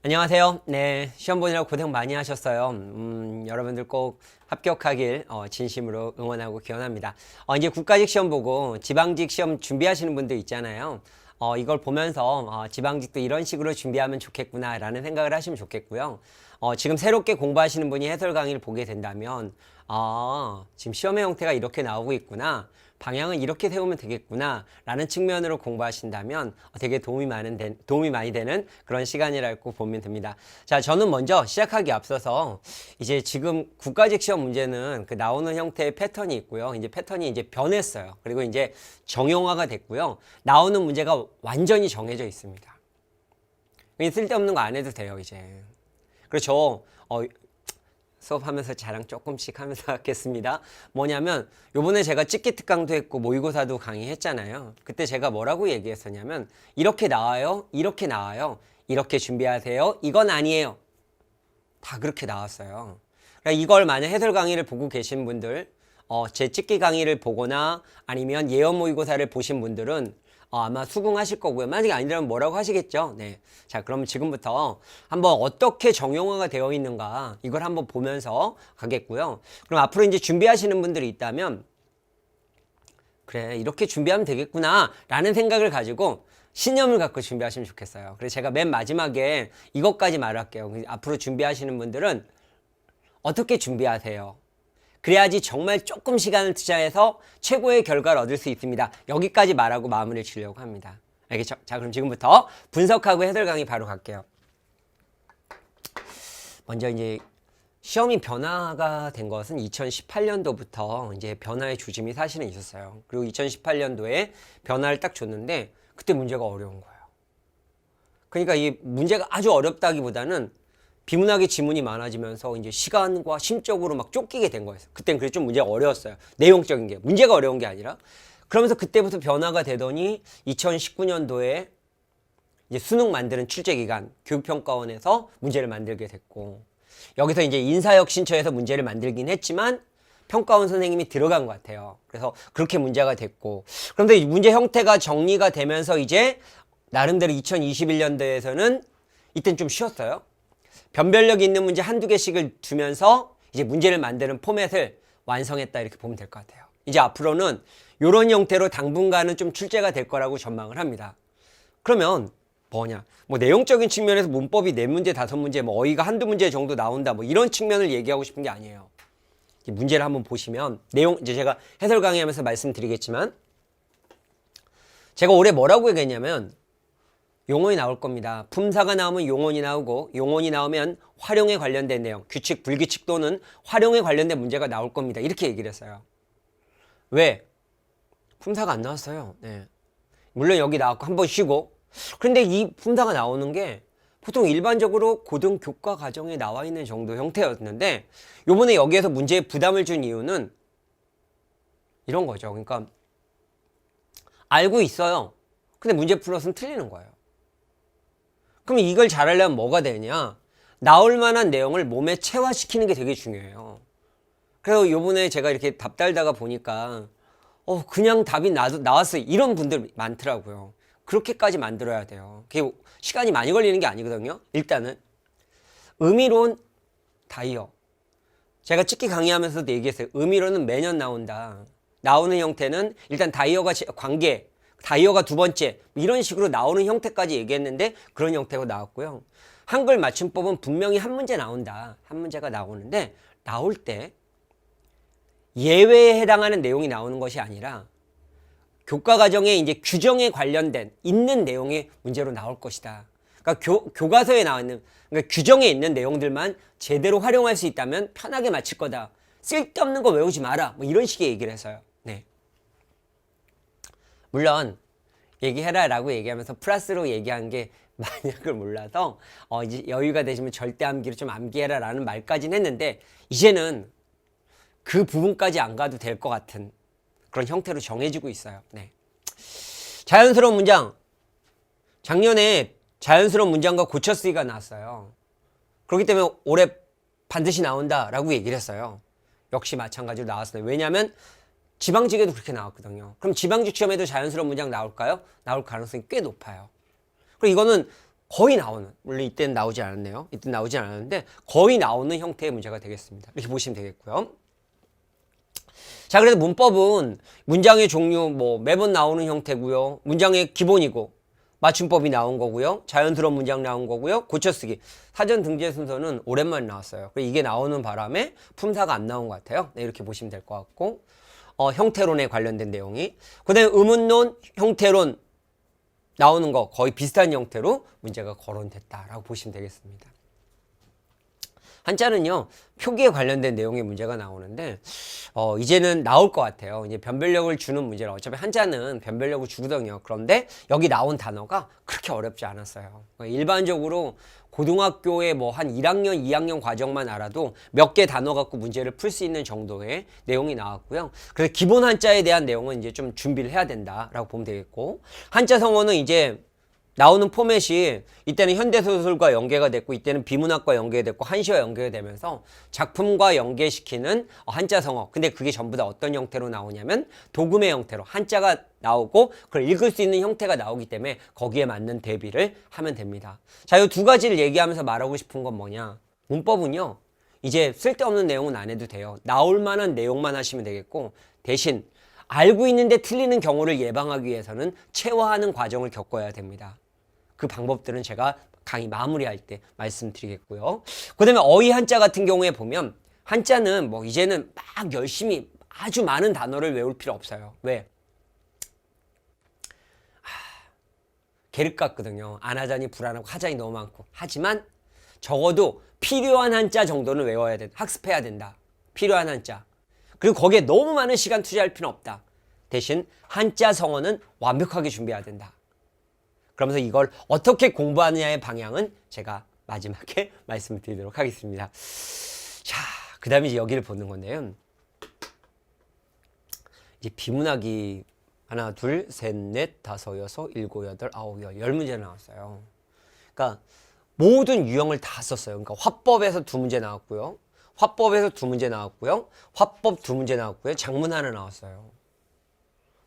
안녕하세요. 네, 시험 보느라고 고생 많이 하셨어요. 여러분들 꼭 합격하길 진심으로 응원하고 기원합니다. 이제 국가직 시험 보고 지방직 시험 준비하시는 분들 있잖아요. 이걸 보면서 지방직도 이런 식으로 준비하면 좋겠구나라는 생각을 하시면 좋겠고요. 지금 새롭게 공부하시는 분이 해설 강의를 보게 된다면 지금 시험의 형태가 이렇게 나오고 있구나. 방향은 이렇게 세우면 되겠구나 라는 측면으로 공부하신다면 되게 도움이 많이 되는 그런 시간이라고 보면 됩니다. 자, 저는 먼저 시작하기 앞서서 이제 지금 국가직 시험 문제는 그 나오는 형태의 패턴이 있고요. 이제 패턴이 이제 변했어요. 그리고 이제 정형화가 됐고요. 나오는 문제가 완전히 정해져 있습니다. 쓸데없는 거 안 해도 돼요, 이제. 그렇죠. 수업하면서 자랑 조금씩 하면서 하겠습니다. 뭐냐면 요번에 제가 찍기 특강도 했고 모의고사도 강의했잖아요. 그때 제가 뭐라고 얘기했었냐면 이렇게 나와요. 이렇게 나와요. 이렇게 준비하세요. 이건 아니에요. 다 그렇게 나왔어요. 그러니까 이걸 만약 해설 강의를 보고 계신 분들 제 찍기 강의를 보거나 아니면 예언 모의고사를 보신 분들은 아마 수긍하실 거고요. 만약에 아니라면 뭐라고 하시겠죠? 네. 자, 그럼 지금부터 한번 어떻게 정형화가 되어 있는가 이걸 한번 보면서 가겠고요. 그럼 앞으로 이제 준비하시는 분들이 있다면 그래, 이렇게 준비하면 되겠구나 라는 생각을 가지고 신념을 갖고 준비하시면 좋겠어요. 그래서 제가 맨 마지막에 이것까지 말할게요. 앞으로 준비하시는 분들은 어떻게 준비하세요? 그래야지 정말 조금 시간을 투자해서 최고의 결과를 얻을 수 있습니다. 여기까지 말하고 마무리를 지으려고 합니다. 알겠죠? 자, 그럼 지금부터 분석하고 해설 강의 바로 갈게요. 먼저 이제 시험이 변화가 된 것은 2018년도부터 이제 변화의 조짐이 사실은 있었어요. 그리고 2018년도에 변화를 딱 줬는데 그때 문제가 어려운 거예요. 그러니까 이 문제가 아주 어렵다기보다는 비문학의 지문이 많아지면서 이제 시간과 심적으로 막 쫓기게 된 거예요. 그땐 그래서 좀 문제가 어려웠어요. 내용적인 게. 문제가 어려운 게 아니라. 그러면서 그때부터 변화가 되더니 2019년도에 이제 수능 만드는 출제기관, 교육평가원에서 문제를 만들게 됐고, 여기서 이제 인사혁신처에서 문제를 만들긴 했지만, 평가원 선생님이 들어간 것 같아요. 그래서 그렇게 문제가 됐고, 그런데 이 문제 형태가 정리가 되면서 이제 나름대로 2021년도에서는 이땐 좀 쉬었어요. 변별력 있는 문제 한두 개씩을 두면서 이제 문제를 만드는 포맷을 완성했다 이렇게 보면 될 것 같아요. 이제 앞으로는 이런 형태로 당분간은 좀 출제가 될 거라고 전망을 합니다. 그러면 뭐냐? 뭐 내용적인 측면에서 문법이 4문제, 5문제, 뭐 어휘가 한두 문제 정도 나온다 뭐 이런 측면을 얘기하고 싶은 게 아니에요. 문제를 한번 보시면 내용 이제 제가 해설 강의하면서 말씀드리겠지만 제가 올해 뭐라고 얘기했냐면 용언이 나올 겁니다. 품사가 나오면 용언이 나오고 용언이 나오면 활용에 관련된 내용, 규칙, 불규칙 또는 활용에 관련된 문제가 나올 겁니다. 이렇게 얘기를 했어요. 왜? 품사가 안 나왔어요. 네. 물론 여기 나왔고 한번 쉬고 그런데 이 품사가 나오는 게 보통 일반적으로 고등교과 과정에 나와 있는 정도 형태였는데 요번에 여기에서 문제에 부담을 준 이유는 이런 거죠. 그러니까 알고 있어요. 근데 문제 풀어서는 틀리는 거예요. 그럼 이걸 잘하려면 뭐가 되냐? 나올 만한 내용을 몸에 체화시키는 게 되게 중요해요. 그래서 요번에 제가 이렇게 답 달다가 보니까 그냥 답이 나왔어요. 이런 분들 많더라고요. 그렇게까지 만들어야 돼요. 그게 시간이 많이 걸리는 게 아니거든요. 일단은 의미론 다이어. 제가 찍기 강의하면서도 얘기했어요. 의미론은 매년 나온다. 나오는 형태는 일단 다이어가 관계, 다이어가 두 번째 이런 식으로 나오는 형태까지 얘기했는데 그런 형태가 나왔고요. 한글 맞춤법은 분명히 한 문제 나온다. 한 문제가 나오는데 나올 때 예외에 해당하는 내용이 나오는 것이 아니라 교과과정에 이제 규정에 관련된 있는 내용의 문제로 나올 것이다. 그러니까 교과서에 나와 있는 그러니까 규정에 있는 내용들만 제대로 활용할 수 있다면 편하게 맞힐 거다. 쓸데없는 거 외우지 마라. 뭐 이런 식의 얘기를 했어요. 네. 물론 얘기해라 라고 얘기하면서 플러스로 얘기한 게 만약을 몰라서 이제 여유가 되시면 절대 암기를 좀 암기해라 라는 말까지는 했는데 이제는 그 부분까지 안 가도 될 것 같은 그런 형태로 정해지고 있어요. 네. 자연스러운 문장. 작년에 자연스러운 문장과 고쳐쓰기가 나왔어요. 그렇기 때문에 올해 반드시 나온다라고 얘기를 했어요. 역시 마찬가지로 나왔어요. 왜냐하면 지방직에도 그렇게 나왔거든요. 그럼 지방직 시험에도 자연스러운 문장 나올까요? 나올 가능성이 꽤 높아요. 그리고 이거는 거의 나오는, 물론 이때는 나오지 않았네요. 이때는 나오지 않았는데 거의 나오는 형태의 문제가 되겠습니다. 이렇게 보시면 되겠고요. 자, 그래서 문법은 문장의 종류 뭐 매번 나오는 형태고요. 문장의 기본이고 맞춤법이 나온 거고요. 자연스러운 문장 나온 거고요. 고쳐쓰기. 사전 등재 순서는 오랜만에 나왔어요. 이게 나오는 바람에 품사가 안 나온 것 같아요. 네, 이렇게 보시면 될 것 같고 형태론에 관련된 내용이. 그 다음에 의문론, 형태론 나오는 거 거의 비슷한 형태로 문제가 거론됐다라고 보시면 되겠습니다. 한자는요, 표기에 관련된 내용의 문제가 나오는데, 이제는 나올 것 같아요. 이제 변별력을 주는 문제라. 어차피 한자는 변별력을 주거든요. 그런데 여기 나온 단어가 그렇게 어렵지 않았어요. 일반적으로 고등학교에 뭐 한 1학년, 2학년 과정만 알아도 몇 개 단어 갖고 문제를 풀 수 있는 정도의 내용이 나왔고요. 그래서 기본 한자에 대한 내용은 이제 좀 준비를 해야 된다라고 보면 되겠고, 한자 성어는 이제 나오는 포맷이 이때는 현대소설과 연계가 됐고 이때는 비문학과 연계됐고 한시와 연계가 되면서 작품과 연계시키는 한자 성어. 근데 그게 전부 다 어떤 형태로 나오냐면 도금의 형태로 한자가 나오고 그걸 읽을 수 있는 형태가 나오기 때문에 거기에 맞는 대비를 하면 됩니다. 자, 이 두 가지를 얘기하면서 말하고 싶은 건 뭐냐. 문법은요, 이제 쓸데없는 내용은 안 해도 돼요. 나올 만한 내용만 하시면 되겠고, 대신 알고 있는데 틀리는 경우를 예방하기 위해서는 체화하는 과정을 겪어야 됩니다. 그 방법들은 제가 강의 마무리할 때 말씀드리겠고요. 그 다음에 어휘 한자 같은 경우에 보면 한자는 뭐 이제는 막 열심히 아주 많은 단어를 외울 필요 없어요. 왜? 게르 같거든요. 안 하자니 불안하고 하자니 너무 많고. 하지만 적어도 필요한 한자 정도는 외워야 된다. 학습해야 된다. 필요한 한자. 그리고 거기에 너무 많은 시간 투자할 필요는 없다. 대신 한자 성어는 완벽하게 준비해야 된다. 그러면서 이걸 어떻게 공부하느냐의 방향은 제가 마지막에 말씀을 드리도록 하겠습니다. 자, 그 다음에 이제 여기를 보는 건데요. 이제 비문학이 하나, 둘, 셋, 넷, 다섯, 여섯, 일곱, 여덟, 아홉, 열 문제 나왔어요. 그러니까 모든 유형을 다 썼어요. 그러니까 화법에서 두 문제 나왔고요. 화법에서 두 문제 나왔고요. 화법 두 문제 나왔고요. 작문 하나 나왔어요.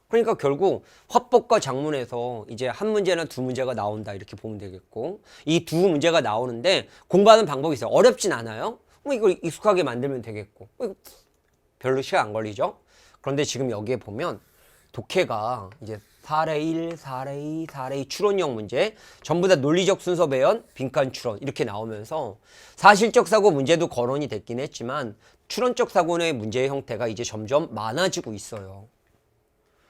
그러니까 결국 화법과 작문에서 이제 한 문제나 두 문제가 나온다 이렇게 보면 되겠고, 이 두 문제가 나오는데 공부하는 방법이 있어요. 어렵진 않아요. 뭐 이걸 익숙하게 만들면 되겠고, 별로 시간 안 걸리죠. 그런데 지금 여기에 보면 독해가 이제 4례 1, 4례 2, 4례 2 추론형 문제, 전부 다 논리적 순서 배연, 빈칸 추론 이렇게 나오면서 사실적 사고 문제도 거론이 됐긴 했지만 추론적 사고의 문제의 형태가 이제 점점 많아지고 있어요.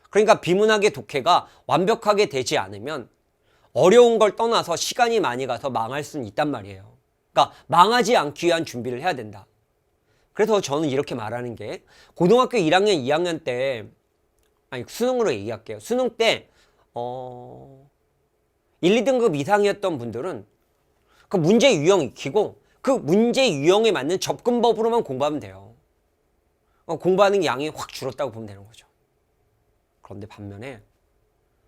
그러니까 비문학의 독해가 완벽하게 되지 않으면 어려운 걸 떠나서 시간이 많이 가서 망할 수는 있단 말이에요. 그러니까 망하지 않기 위한 준비를 해야 된다. 그래서 저는 이렇게 말하는 게, 고등학교 1학년, 2학년 때, 아니 수능으로 얘기할게요. 수능 때 1, 2등급 이상이었던 분들은 그 문제 유형 익히고 그 문제 유형에 맞는 접근법으로만 공부하면 돼요. 공부하는 양이 확 줄었다고 보면 되는 거죠. 그런데 반면에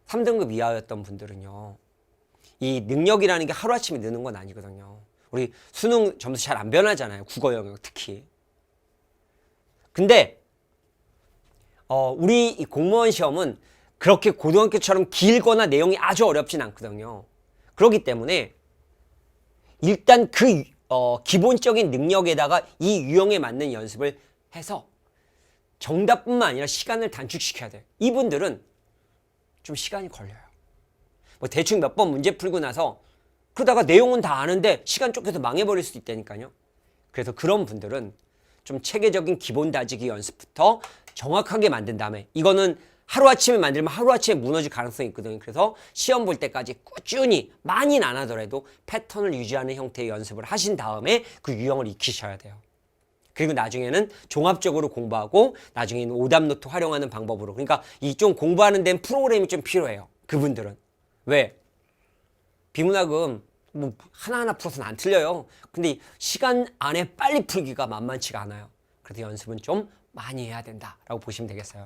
3등급 이하였던 분들은요, 이 능력이라는 게 하루아침에 느는 건 아니거든요. 우리 수능 점수 잘 안 변하잖아요. 국어 영역 특히. 근데 우리 이 공무원 시험은 그렇게 고등학교처럼 길거나 내용이 아주 어렵진 않거든요. 그렇기 때문에 일단 그 기본적인 능력에다가 이 유형에 맞는 연습을 해서 정답뿐만 아니라 시간을 단축시켜야 돼요. 이분들은 좀 시간이 걸려요. 뭐 대충 몇 번 문제 풀고 나서 그러다가 내용은 다 아는데 시간 쫓겨서 망해버릴 수도 있다니까요. 그래서 그런 분들은 좀 체계적인 기본 다지기 연습부터 정확하게 만든 다음에, 이거는 하루아침에 만들면 하루아침에 무너질 가능성이 있거든요. 그래서 시험 볼 때까지 꾸준히 많이는 안 하더라도 패턴을 유지하는 형태의 연습을 하신 다음에 그 유형을 익히셔야 돼요. 그리고 나중에는 종합적으로 공부하고 나중에는 오답노트 활용하는 방법으로, 그러니까 이 좀 공부하는 데는 프로그램이 좀 필요해요. 그분들은. 왜? 비문학은 뭐 하나하나 풀어서는 안 틀려요. 근데 시간 안에 빨리 풀기가 만만치가 않아요. 그래서 연습은 좀 많이 해야 된다라고 보시면 되겠어요.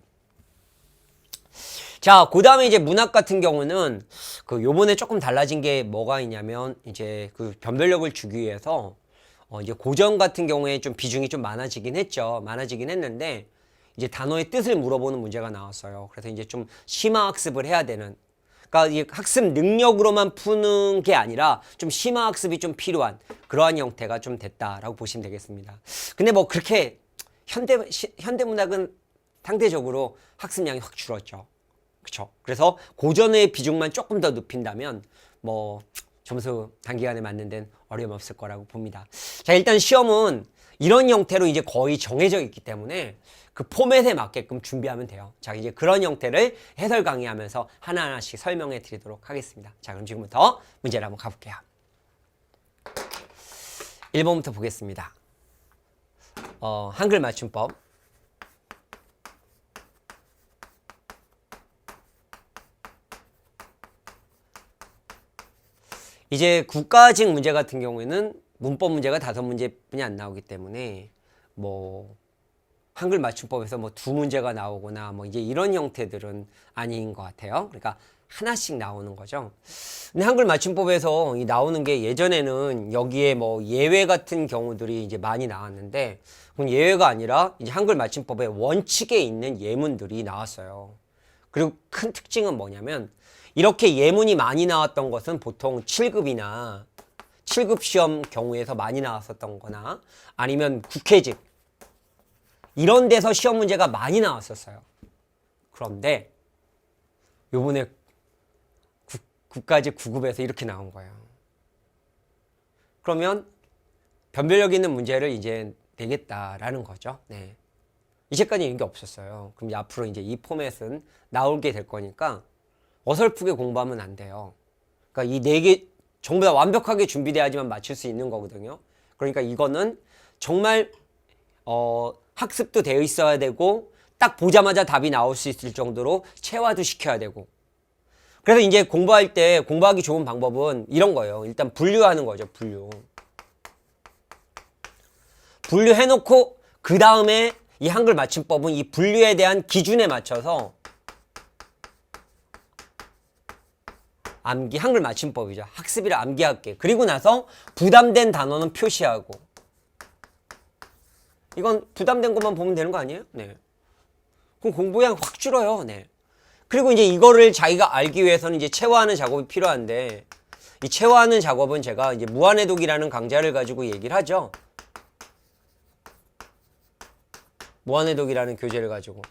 자, 그 다음에 이제 문학 같은 경우는 요번에 조금 달라진 게 뭐가 있냐면, 이제 그 변별력을 주기 위해서 이제 고전 같은 경우에 좀 비중이 좀 많아지긴 했죠. 많아지긴 했는데 이제 단어의 뜻을 물어보는 문제가 나왔어요. 그래서 이제 좀 심화 학습을 해야 되는. 그러니까 이 학습 능력으로만 푸는 게 아니라 좀 심화 학습이 좀 필요한 그러한 형태가 좀 됐다라고 보시면 되겠습니다. 근데 뭐 그렇게 현대문학은 상대적으로 학습량이 확 줄었죠. 그렇죠? 그래서 고전의 비중만 조금 더 높인다면 뭐 점수 단기간에 맞는 데는 어려움 없을 거라고 봅니다. 자, 일단 시험은 이런 형태로 이제 거의 정해져 있기 때문에 그 포맷에 맞게끔 준비하면 돼요. 자, 이제 그런 형태를 해설 강의하면서 하나하나씩 설명해 드리도록 하겠습니다. 자, 그럼 지금부터 문제를 한번 가볼게요. 1번부터 보겠습니다. 한글 맞춤법. 이제 국가직 문제 같은 경우에는 문법 문제가 5문제뿐이 안 나오기 때문에 뭐 한글 맞춤법에서 뭐 2문제가 나오거나 뭐 이제 이런 형태들은 아닌 것 같아요. 그러니까 하나씩 나오는 거죠. 근데 한글 맞춤법에서 나오는 게 예전에는 여기에 뭐 예외 같은 경우들이 이제 많이 나왔는데 그건 예외가 아니라 이제 한글 맞춤법의 원칙에 있는 예문들이 나왔어요. 그리고 큰 특징은 뭐냐면 이렇게 예문이 많이 나왔던 것은 보통 7급이나 7급 시험 경우에서 많이 나왔었던 거나 아니면 국회직 이런 데서 시험 문제가 많이 나왔었어요. 그런데 요번에 국가직 9급에서 이렇게 나온 거예요. 그러면 변별력 있는 문제를 이제 내겠다라는 거죠. 네. 이제까지 이런 게 없었어요. 그럼 앞으로 이제 이 포맷은 나오게 될 거니까 어설프게 공부하면 안 돼요. 그러니까 이 4개 전부 다 완벽하게 준비돼야지만 맞출 수 있는 거거든요. 그러니까 이거는 정말 학습도 되어 있어야 되고 딱 보자마자 답이 나올 수 있을 정도로 체화도 시켜야 되고 그래서 이제 공부할 때 공부하기 좋은 방법은 이런 거예요. 일단 분류하는 거죠. 분류해놓고 그 다음에 이 한글 맞춤법은 이 분류에 대한 기준에 맞춰서 한글 맞춤법이죠. 학습이를 암기할게. 그리고 나서 부담된 단어는 표시하고 이건 부담된 것만 보면 되는 거 아니에요? 네. 그럼 공부량 확 줄어요. 네. 그리고 이제 이거를 자기가 알기 위해서는 이제 체화하는 작업이 필요한데 이 체화하는 작업은 제가 이제 무한해독이라는 강좌를 가지고 얘기를 하죠. 무한해독이라는 교재를 가지고.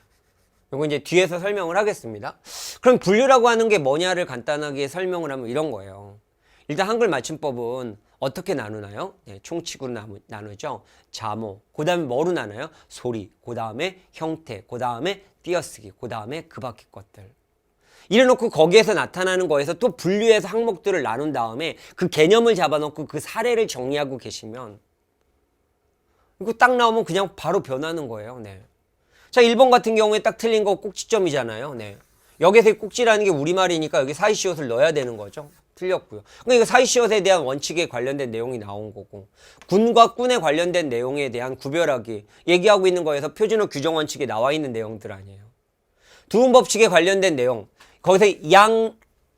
이거 이제 뒤에서 설명을 하겠습니다. 그럼 분류라고 하는 게 뭐냐를 간단하게 설명을 하면 이런 거예요. 일단 한글 맞춤법은 어떻게 나누나요? 네, 총칙으로 나누죠. 자모, 그 다음에 뭐로 나눠요? 소리, 그 다음에 형태, 그 다음에 띄어쓰기, 그 다음에 그 밖의 것들. 이래놓고 거기에서 나타나는 거에서 또 분류해서 항목들을 나눈 다음에 그 개념을 잡아놓고 그 사례를 정리하고 계시면 이거 딱 나오면 그냥 바로 변하는 거예요. 네. 자, 1번 같은 경우에 딱 틀린 거 꼭지점이잖아요. 네. 여기서 꼭지라는 게 우리말이니까 여기 사이시옷을 넣어야 되는 거죠. 틀렸고요. 그러니까 이거 사이시옷에 대한 원칙에 관련된 내용이 나온 거고 군과 꾼에 관련된 내용에 대한 구별하기 얘기하고 있는 거에서 표준어 규정 원칙에 나와 있는 내용들 아니에요. 두음 법칙에 관련된 내용 거기서 양,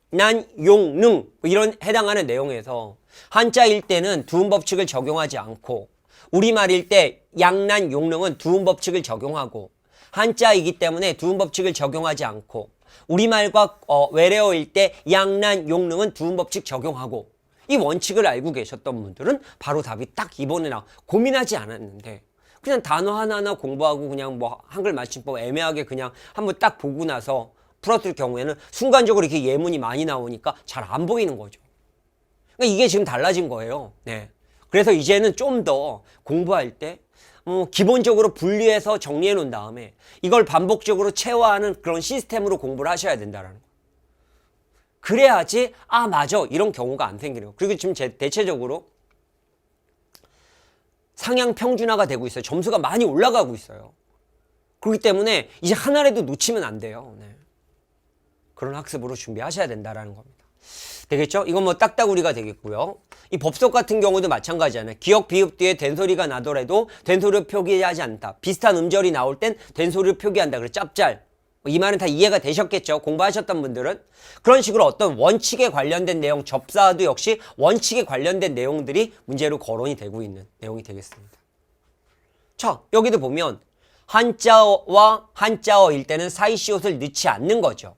난, 용, 능 이런 해당하는 내용에서 한자일 때는 두음 법칙을 적용하지 않고 우리말일 때 양난, 용능은 두음 법칙을 적용하고 한자이기 때문에 두음 법칙을 적용하지 않고 우리말과 외래어일 때 양난, 용능은 두음 법칙 적용하고 이 원칙을 알고 계셨던 분들은 바로 답이 딱 이번에 고민하지 않았는데 그냥 단어 하나하나 공부하고 그냥 뭐 한글 맞춤법 애매하게 그냥 한번 딱 보고 나서 풀었을 경우에는 순간적으로 이렇게 예문이 많이 나오니까 잘 안 보이는 거죠. 그러니까 이게 지금 달라진 거예요. 네. 그래서 이제는 좀 더 공부할 때 기본적으로 분리해서 정리해 놓은 다음에 이걸 반복적으로 체화하는 그런 시스템으로 공부를 하셔야 된다는 거예요. 그래야지 맞아 이런 경우가 안 생기는 거예요. 그리고 지금 대체적으로 상향 평준화가 되고 있어요. 점수가 많이 올라가고 있어요. 그렇기 때문에 이제 하나라도 놓치면 안 돼요. 네. 그런 학습으로 준비하셔야 된다는 겁니다. 되겠죠? 이건 뭐 딱따구리가 되겠고요. 이 법석 같은 경우도 마찬가지잖아요. 기역, 비읍 뒤에 된소리가 나더라도 된소리를 표기하지 않다. 비슷한 음절이 나올 땐 된소리를 표기한다. 그래서 짭짤. 이 말은 다 이해가 되셨겠죠? 공부하셨던 분들은. 그런 식으로 어떤 원칙에 관련된 내용, 접사도 역시 원칙에 관련된 내용들이 문제로 거론이 되고 있는 내용이 되겠습니다. 자, 여기도 보면 한자어와 한자어일 때는 사이시옷을 넣지 않는 거죠.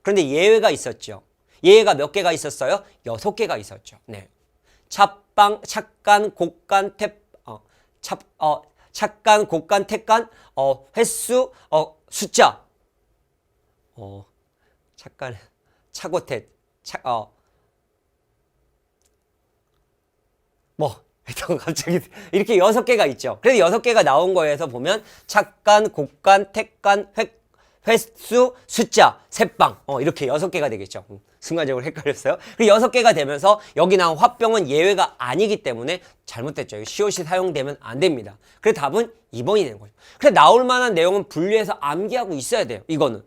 그런데 예외가 있었죠. 예외가 몇 개가 있었어요? 6개가 있었죠. 네. 찻빵, 찻간, 곡간, 찻간, 곡간, 택간, 횟수, 숫자. 찻간, 차고택, 갑자기 이렇게 6개가 있죠. 그래서 6개가 나온 거에서 보면 찻간, 곡간, 택간, 횟수, 숫자, 새빵 이렇게 6개가 되겠죠. 순간적으로 헷갈렸어요. 그리고 6개가 되면서 여기 나온 화병은 예외가 아니기 때문에 잘못됐죠. 시옷이 사용되면 안 됩니다. 그래서 답은 2번이 되는 거죠. 그래서 나올 만한 내용은 분류해서 암기하고 있어야 돼요. 이건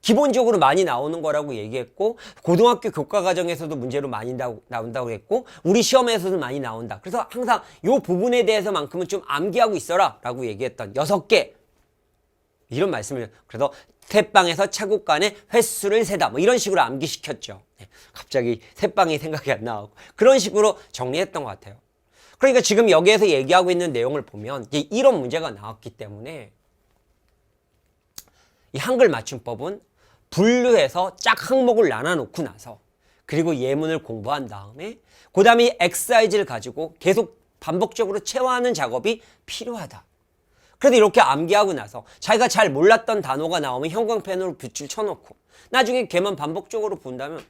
기본적으로 많이 나오는 거라고 얘기했고, 고등학교 교과 과정에서도 문제로 많이 나온다고 했고, 우리 시험에서도 많이 나온다. 그래서 항상 이 부분에 대해서만큼은 좀 암기하고 있어라 라고 얘기했던 6개, 이런 말씀을, 그래서 새빵에서 차곡간의 횟수를 세다 이런 식으로 암기시켰죠. 갑자기 새빵이 생각이 안 나고 그런 식으로 정리했던 것 같아요. 그러니까 지금 여기에서 얘기하고 있는 내용을 보면 이런 문제가 나왔기 때문에 이 한글 맞춤법은 분류해서 짝 항목을 나눠놓고 나서, 그리고 예문을 공부한 다음에 그 다음에 엑서사이즈를 가지고 계속 반복적으로 체화하는 작업이 필요하다. 그래서 이렇게 암기하고 나서 자기가 잘 몰랐던 단어가 나오면 형광펜으로 붓줄 쳐놓고 나중에 걔만 반복적으로 본다면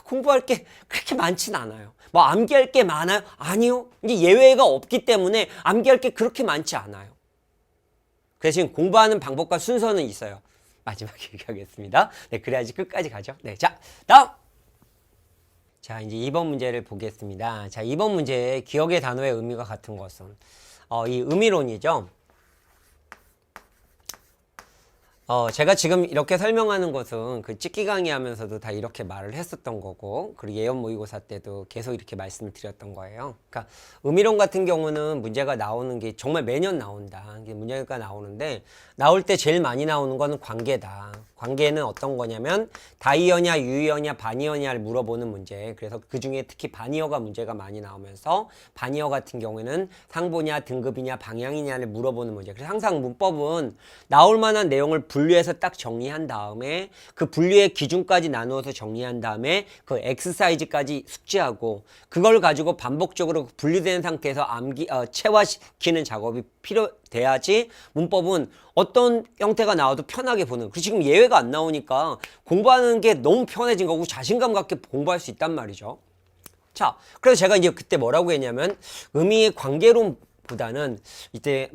공부할 게 그렇게 많진 않아요. 뭐 암기할 게 많아요? 아니요. 이제 예외가 없기 때문에 암기할 게 그렇게 많지 않아요. 그래서 지금 공부하는 방법과 순서는 있어요. 마지막에 얘기하겠습니다. 네, 그래야지 끝까지 가죠. 네, 자, 다음! 자, 이제 2번 문제를 보겠습니다. 자, 2번 문제의 기억의 단어의 의미가 같은 것은 이 의미론이죠. 제가 지금 이렇게 설명하는 것은 그 찍기 강의하면서도 다 이렇게 말을 했었던 거고, 그리고 예언 모의고사 때도 계속 이렇게 말씀을 드렸던 거예요. 그러니까 의미론 같은 경우는 문제가 나오는 게 정말 매년 나온다. 이게 문제가 나오는데, 나올 때 제일 많이 나오는 거는 관계다. 관계는 어떤 거냐면 다이어냐 유의어냐 반이어냐를 물어보는 문제. 그래서 그중에 특히 반이어가 문제가 많이 나오면서 반이어 같은 경우에는 상보냐 등급이냐 방향이냐를 물어보는 문제. 그래서 항상 문법은 나올 만한 내용을 분류해서 딱 정리한 다음에 그 분류의 기준까지 나누어서 정리한 다음에 그 엑서사이즈까지 숙지하고 그걸 가지고 반복적으로 분류된 상태에서 체화시키는 작업이 필요돼야지 문법은 어떤 형태가 나와도 편하게 보는. 그리고 지금 예외가 안 나오니까 공부하는 게 너무 편해진 거고 자신감 갖게 공부할 수 있단 말이죠. 자, 그래서 제가 이제 그때 뭐라고 했냐면 의미의 관계론보다는 이제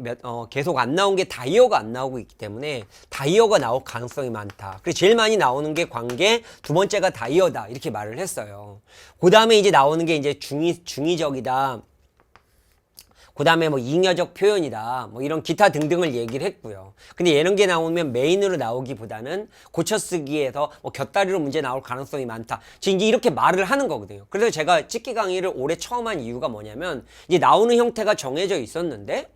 계속 안 나온 게 다이어가 안 나오고 있기 때문에 다이어가 나올 가능성이 많다. 그래서 제일 많이 나오는 게 관계, 두 번째가 다이어다 이렇게 말을 했어요. 그 다음에 이제 나오는 게 이제 중의적이다. 그 다음에 뭐 잉여적 표현이다. 뭐 이런 기타 등등을 얘기를 했고요. 근데 이런 게 나오면 메인으로 나오기보다는 고쳐쓰기에서 뭐 곁다리로 문제 나올 가능성이 많다. 지금 이제 이렇게 말을 하는 거거든요. 그래서 제가 찍기 강의를 올해 처음 한 이유가 뭐냐면 이제 나오는 형태가 정해져 있었는데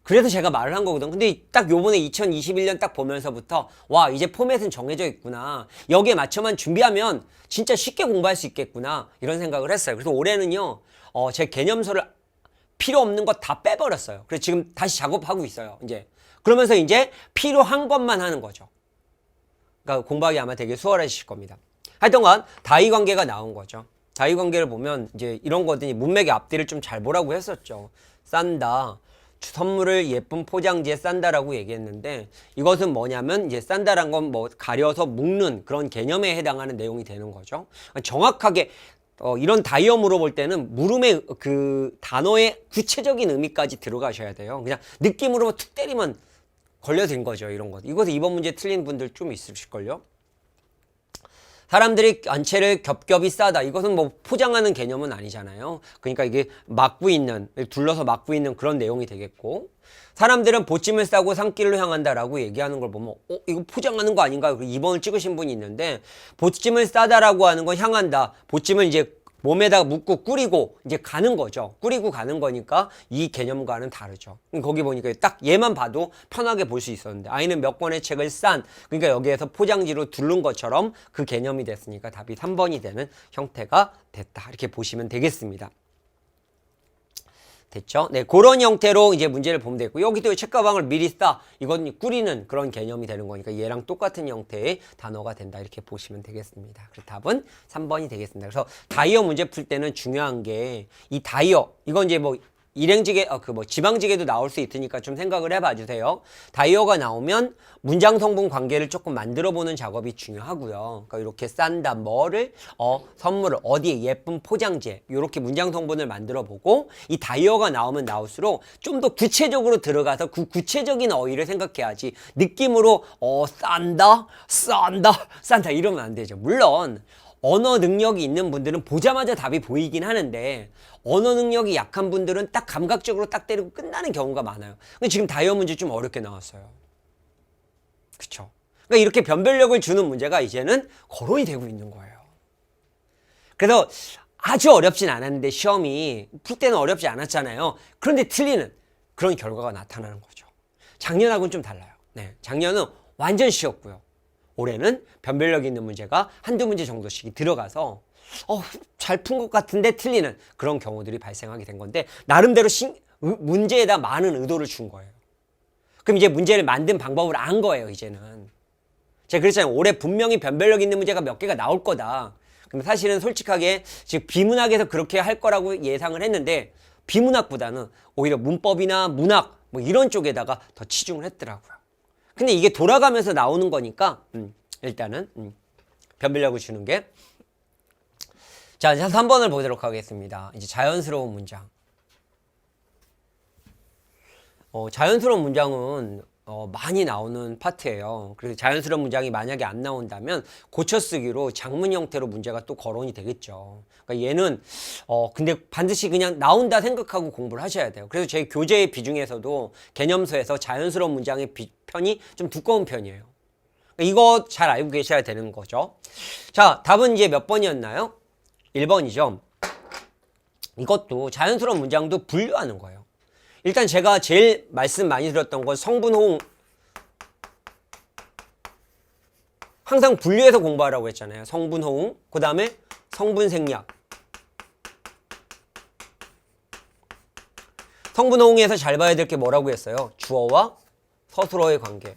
그래서 제가 말을 한 거거든. 근데 딱 요번에 2021년 딱 보면서부터 와, 이제 포맷은 정해져 있구나. 여기에 맞춰만 준비하면 진짜 쉽게 공부할 수 있겠구나. 이런 생각을 했어요. 그래서 올해는요. 제 개념서를 필요 없는 거 다 빼버렸어요. 그래서 지금 다시 작업하고 있어요. 이제 그러면서 이제 필요한 것만 하는 거죠. 그러니까 공부하기 아마 되게 수월해지실 겁니다. 하여튼간 다이 관계가 나온 거죠. 다이 관계를 보면 이제 이런 거더니 문맥의 앞뒤를 좀 잘 보라고 했었죠. 싼다. 선물을 예쁜 포장지에 싼다라고 얘기했는데 이것은 뭐냐면 이제 싼다란 건 뭐 가려서 묶는 그런 개념에 해당하는 내용이 되는 거죠. 정확하게 이런 다이어 물어볼 때는 물음의 그 단어의 구체적인 의미까지 들어가셔야 돼요. 그냥 느낌으로 툭 때리면 걸려든 거죠. 이런 것. 이것도 이번 문제 틀린 분들 좀 있으실걸요. 사람들이 안채를 겹겹이 싸다. 이것은 뭐 포장하는 개념은 아니잖아요. 그러니까 이게 막고 있는, 둘러서 막고 있는 그런 내용이 되겠고, 사람들은 보찜을 싸고 산길로 향한다라고 얘기하는 걸 보면 이거 포장하는 거 아닌가요? 2번을 찍으신 분이 있는데 보찜을 싸다라고 하는 건 향한다. 보찜을 이제 몸에다가 묶고 꾸리고 이제 가는 거죠. 꾸리고 가는 거니까 이 개념과는 다르죠. 거기 보니까 딱 얘만 봐도 편하게 볼 수 있었는데 아이는 몇 권의 책을 싼, 그러니까 여기에서 포장지로 두른 것처럼 그 개념이 됐으니까 답이 3번이 되는 형태가 됐다. 이렇게 보시면 되겠습니다. 됐죠? 네, 그런 형태로 이제 문제를 보면 되고, 여기도 책가방을 미리 싸. 이건 꾸리는 그런 개념이 되는 거니까 얘랑 똑같은 형태의 단어가 된다. 이렇게 보시면 되겠습니다. 그래서 답은 3번이 되겠습니다. 그래서 다이어 문제 풀 때는 중요한 게 이 다이어, 이건 이제 뭐 일행지게, 지방지게도 나올 수 있으니까 좀 생각을 해봐 주세요. 다이어가 나오면 문장 성분 관계를 조금 만들어 보는 작업이 중요하고요. 그러니까 이렇게 싼다, 뭐를, 선물을, 어디에, 예쁜 포장재, 이렇게 문장 성분을 만들어 보고, 이 다이어가 나오면 나올수록 좀 더 구체적으로 들어가서 그 구체적인 어휘를 생각해야지, 느낌으로, 싼다, 이러면 안 되죠. 물론, 언어 능력이 있는 분들은 보자마자 답이 보이긴 하는데, 언어 능력이 약한 분들은 딱 감각적으로 딱 때리고 끝나는 경우가 많아요. 근데 지금 다이어 문제 좀 어렵게 나왔어요. 그쵸? 그러니까 이렇게 변별력을 주는 문제가 이제는 거론이 되고 있는 거예요. 그래서 아주 어렵진 않았는데 시험이 풀 때는 어렵지 않았잖아요. 그런데 틀리는 그런 결과가 나타나는 거죠. 작년하고는 좀 달라요. 네, 작년은 완전 쉬웠고요. 올해는 변별력 있는 문제가 한두 문제 정도씩 들어가서 잘 푼 것 같은데 틀리는 그런 경우들이 발생하게 된 건데, 나름대로 문제에다 많은 의도를 준 거예요. 그럼 이제 문제를 만든 방법을 안 거예요, 이제는. 제가 그랬잖아요. 올해 분명히 변별력 있는 문제가 몇 개가 나올 거다. 그럼 사실은 솔직하게 지금 비문학에서 그렇게 할 거라고 예상을 했는데, 비문학보다는 오히려 문법이나 문학 뭐 이런 쪽에다가 더 치중을 했더라고요. 근데 이게 돌아가면서 나오는 거니까 일단은 변별력을 주는 게. 자, 이제 3번을 보도록 하겠습니다. 이제 자연스러운 문장. 자연스러운 문장은 많이 나오는 파트예요. 그래서 자연스러운 문장이 만약에 안 나온다면 고쳐쓰기로 장문 형태로 문제가 또 거론이 되겠죠. 그러니까 얘는 근데 반드시 그냥 나온다 생각하고 공부를 하셔야 돼요. 그래서 제 교재의 비중에서도 개념서에서 자연스러운 문장의 편이 좀 두꺼운 편이에요. 그러니까 이거 잘 알고 계셔야 되는 거죠. 자, 답은 이제 몇 번이었나요? 1번이죠. 이것도 자연스러운 문장도 분류하는 거예요. 일단 제가 제일 말씀 많이 드렸던 건 성분 호응. 항상 분류해서 공부하라고 했잖아요. 성분 호응, 그 다음에 성분 생략. 성분 호응에서 잘 봐야 될 게 뭐라고 했어요? 주어와 서술어의 관계.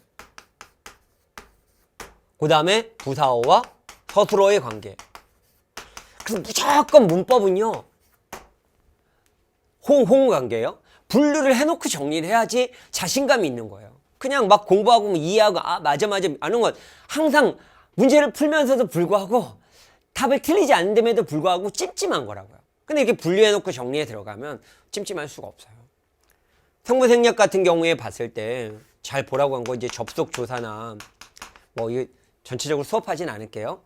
그 다음에 부사어와 서술어의 관계. 그래서 무조건 문법은요, 호응 관계예요. 분류를 해놓고 정리를 해야지 자신감이 있는 거예요. 그냥 막 공부하고 이해하고 맞아 아는 건 항상 문제를 풀면서도 불구하고 답을 틀리지 않는데도 불구하고 찜찜한 거라고요. 근데 이렇게 분류해놓고 정리해 들어가면 찜찜할 수가 없어요. 성분 생략 같은 경우에 봤을 때 잘 보라고 한 거 이제 접속 조사나 뭐 이 전체적으로 수업하진 않을게요.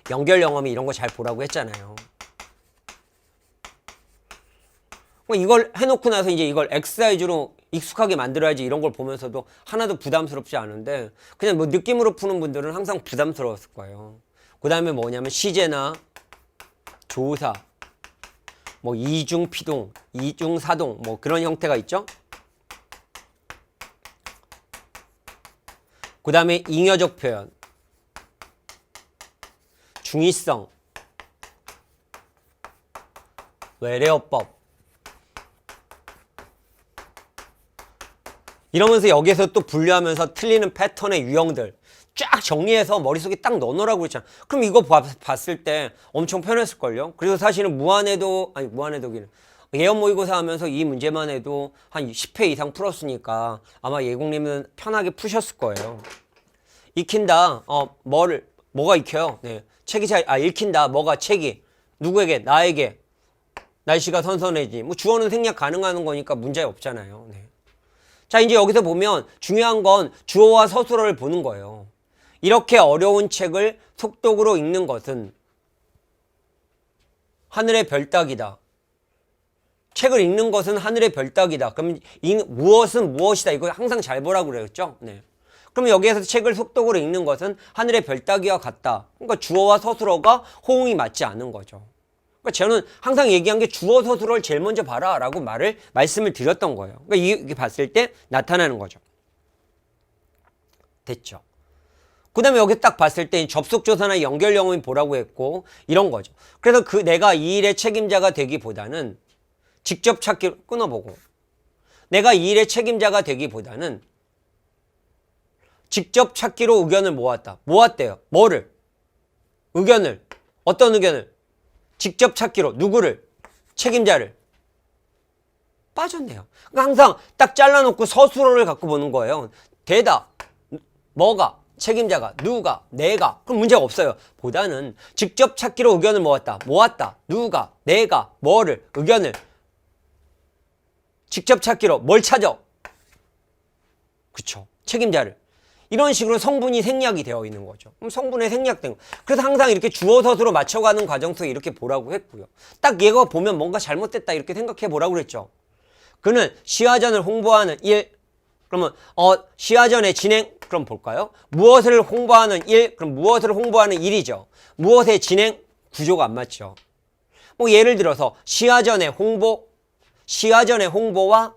연결 영어미 이런 거 잘 보라고 했잖아요. 이걸 해놓고 나서 이제 이걸 엑서사이즈로 익숙하게 만들어야지 이런 걸 보면서도 하나도 부담스럽지 않은데, 그냥 뭐 느낌으로 푸는 분들은 항상 부담스러웠을 거예요. 그 다음에 뭐냐면 시제나 조사, 뭐 이중 피동, 이중 사동, 뭐 그런 형태가 있죠. 그 다음에 잉여적 표현, 중의성, 외래어법. 이러면서 여기에서 또 분류하면서 틀리는 패턴의 유형들 쫙 정리해서 머릿속에 딱 넣어놓으라고 그랬잖아. 그럼 이거 봤을 때 엄청 편했을걸요. 그래서 사실은 무한해독기는 예언 모의고사 하면서 이 문제만 해도 한 10회 이상 풀었으니까 아마 예국님은 편하게 푸셨을 거예요. 익힌다. 뭐가 익혀요? 네. 읽힌다. 뭐가 책이. 누구에게? 나에게. 날씨가 선선해지. 뭐 주어는 생략 가능한 거니까 문제 없잖아요. 네. 자, 이제 여기서 보면 중요한 건 주어와 서술어를 보는 거예요. 이렇게 어려운 책을 속독으로 읽는 것은 하늘의 별 따기다. 책을 읽는 것은 하늘의 별 따기다. 그럼 무엇은 무엇이다. 이거 항상 잘 보라고 그랬죠? 네. 그럼 여기에서 책을 속독으로 읽는 것은 하늘의 별 따기와 같다. 그러니까 주어와 서술어가 호응이 맞지 않는 거죠. 그러니까 저는 항상 얘기한 게 주어 서술어를 제일 먼저 봐라 라고 말씀을 드렸던 거예요. 그러니까 이게 봤을 때 나타나는 거죠. 됐죠. 그 다음에 여기 딱 봤을 때 접속조사나 연결 영어를 보라고 했고 이런 거죠. 그래서 내가 이 일의 책임자가 되기보다는 직접 찾기로 끊어보고 내가 이 일의 책임자가 되기보다는 직접 찾기로 의견을 모았다. 모았대요. 뭐를? 의견을. 어떤 의견을? 직접 찾기로. 누구를? 책임자를. 빠졌네요. 그러니까 항상 딱 잘라놓고 서술어를 갖고 보는 거예요. 대다. 뭐가? 책임자가. 누가? 내가. 그럼 문제가 없어요. 보다는 직접 찾기로 의견을 모았다. 모았다. 누가? 내가. 뭐를? 의견을. 직접 찾기로 뭘 찾아? 그쵸. 책임자를. 이런 식으로 성분이 생략이 되어 있는 거죠. 그럼 성분에 생략된 거. 그래서 항상 이렇게 주어 서술로 맞춰가는 과정 속에 이렇게 보라고 했고요. 딱 얘가 보면 뭔가 잘못됐다 이렇게 생각해 보라고 그랬죠. 그는 시화전을 홍보하는 일. 그러면 시화전의 진행. 그럼 볼까요? 무엇을 홍보하는 일. 그럼 무엇을 홍보하는 일이죠. 무엇의 진행? 구조가 안 맞죠. 뭐 예를 들어서 시화전의 홍보. 시화전의 홍보와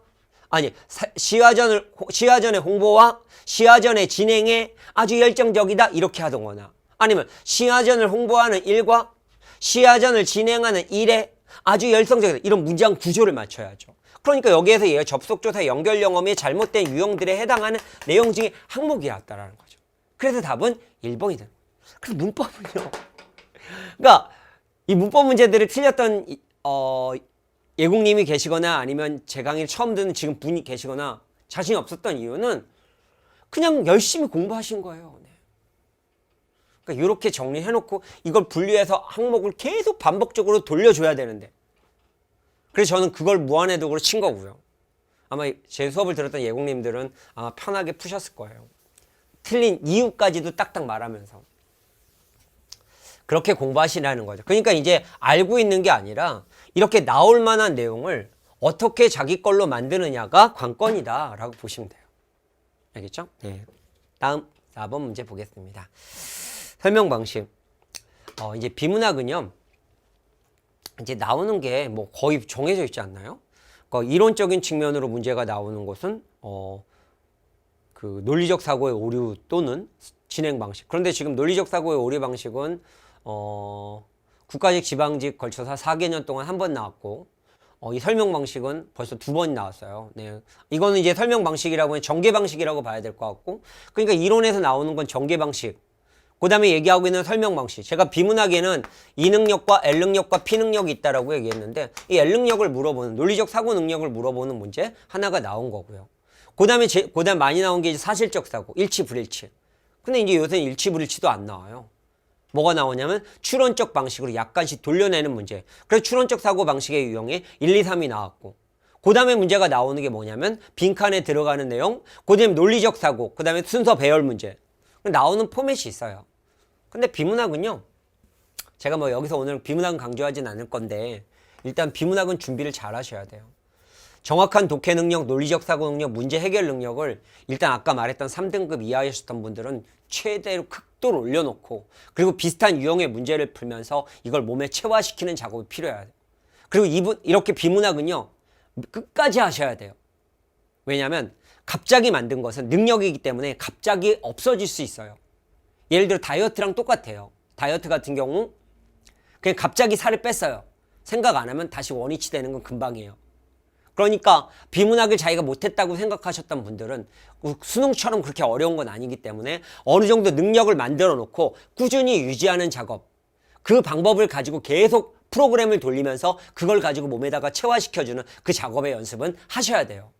시화전의 홍보와 시화전의 진행에 아주 열정적이다 이렇게 하던거나 아니면 시화전을 홍보하는 일과 시화전을 진행하는 일에 아주 열성적이다 이런 문장 구조를 맞춰야죠. 그러니까 여기에서 얘가 접속조사 연결 영어의 잘못된 유형들에 해당하는 내용 중에 항목이 나왔다라는 거죠. 그래서 답은 1번이 되는 거예요. 그래서 문법은요. 그러니까 이 문법 문제들을 틀렸던 예국님이 계시거나 아니면 제 강의를 처음 듣는 지금 분이 계시거나 자신이 없었던 이유는 그냥 열심히 공부하신 거예요. 네. 그러니까 이렇게 정리해놓고 이걸 분류해서 항목을 계속 반복적으로 돌려줘야 되는데 그래서 저는 그걸 무한해독으로 친 거고요. 아마 제 수업을 들었던 예국님들은 아마 편하게 푸셨을 거예요. 틀린 이유까지도 딱딱 말하면서 그렇게 공부하시라는 거죠. 그러니까 이제 알고 있는 게 아니라 이렇게 나올 만한 내용을 어떻게 자기 걸로 만드느냐가 관건이다 라고 보시면 돼요. 알겠죠? 네. 다음 4번 문제 보겠습니다. 설명 방식. 이제 비문학은요. 이제 나오는 게 뭐 거의 정해져 있지 않나요? 그러니까 이론적인 측면으로 문제가 나오는 것은 그 논리적 사고의 오류 또는 진행 방식. 그런데 지금 논리적 사고의 오류 방식은 국가직 지방직 걸쳐서 4개년 동안 한 번 나왔고 이 설명 방식은 벌써 2번 나왔어요. 네. 이거는 이제 설명 방식이라고 하면 전개 방식이라고 봐야 될 것 같고 그러니까 이론에서 나오는 건 전개 방식. 그 다음에 얘기하고 있는 설명 방식. 제가 비문학에는 이 능력과 L 능력과 P 능력이 있다라고 얘기했는데 이 L 능력을 물어보는 논리적 사고 능력을 물어보는 문제 하나가 나온 거고요. 그 다음에 많이 나온 게 이제 사실적 사고, 일치 불일치. 근데 이제 요새는 일치 불일치도 안 나와요. 뭐가 나오냐면 추론적 방식으로 약간씩 돌려내는 문제. 그래서 추론적 사고 방식의 유형에 1, 2, 3이 나왔고 그 다음에 문제가 나오는 게 뭐냐면 빈칸에 들어가는 내용, 그 다음에 논리적 사고, 그 다음에 순서 배열 문제. 나오는 포맷이 있어요. 근데 비문학은요. 제가 뭐 여기서 오늘 비문학은 강조하진 않을 건데 일단 비문학은 준비를 잘 하셔야 돼요. 정확한 독해 능력, 논리적 사고 능력, 문제 해결 능력을 일단 아까 말했던 3등급 이하였던 분들은 최대로 극도로 올려놓고 그리고 비슷한 유형의 문제를 풀면서 이걸 몸에 체화시키는 작업이 필요해야 돼요. 그리고 이렇게 비문학은요. 끝까지 하셔야 돼요. 왜냐하면 갑자기 만든 것은 능력이기 때문에 갑자기 없어질 수 있어요. 예를 들어 다이어트랑 똑같아요. 다이어트 같은 경우 그냥 갑자기 살을 뺐어요. 생각 안 하면 다시 원위치 되는 건 금방이에요. 그러니까 비문학을 자기가 못했다고 생각하셨던 분들은 수능처럼 그렇게 어려운 건 아니기 때문에 어느 정도 능력을 만들어 놓고 꾸준히 유지하는 작업, 그 방법을 가지고 계속 프로그램을 돌리면서 그걸 가지고 몸에다가 체화시켜주는 그 작업의 연습은 하셔야 돼요.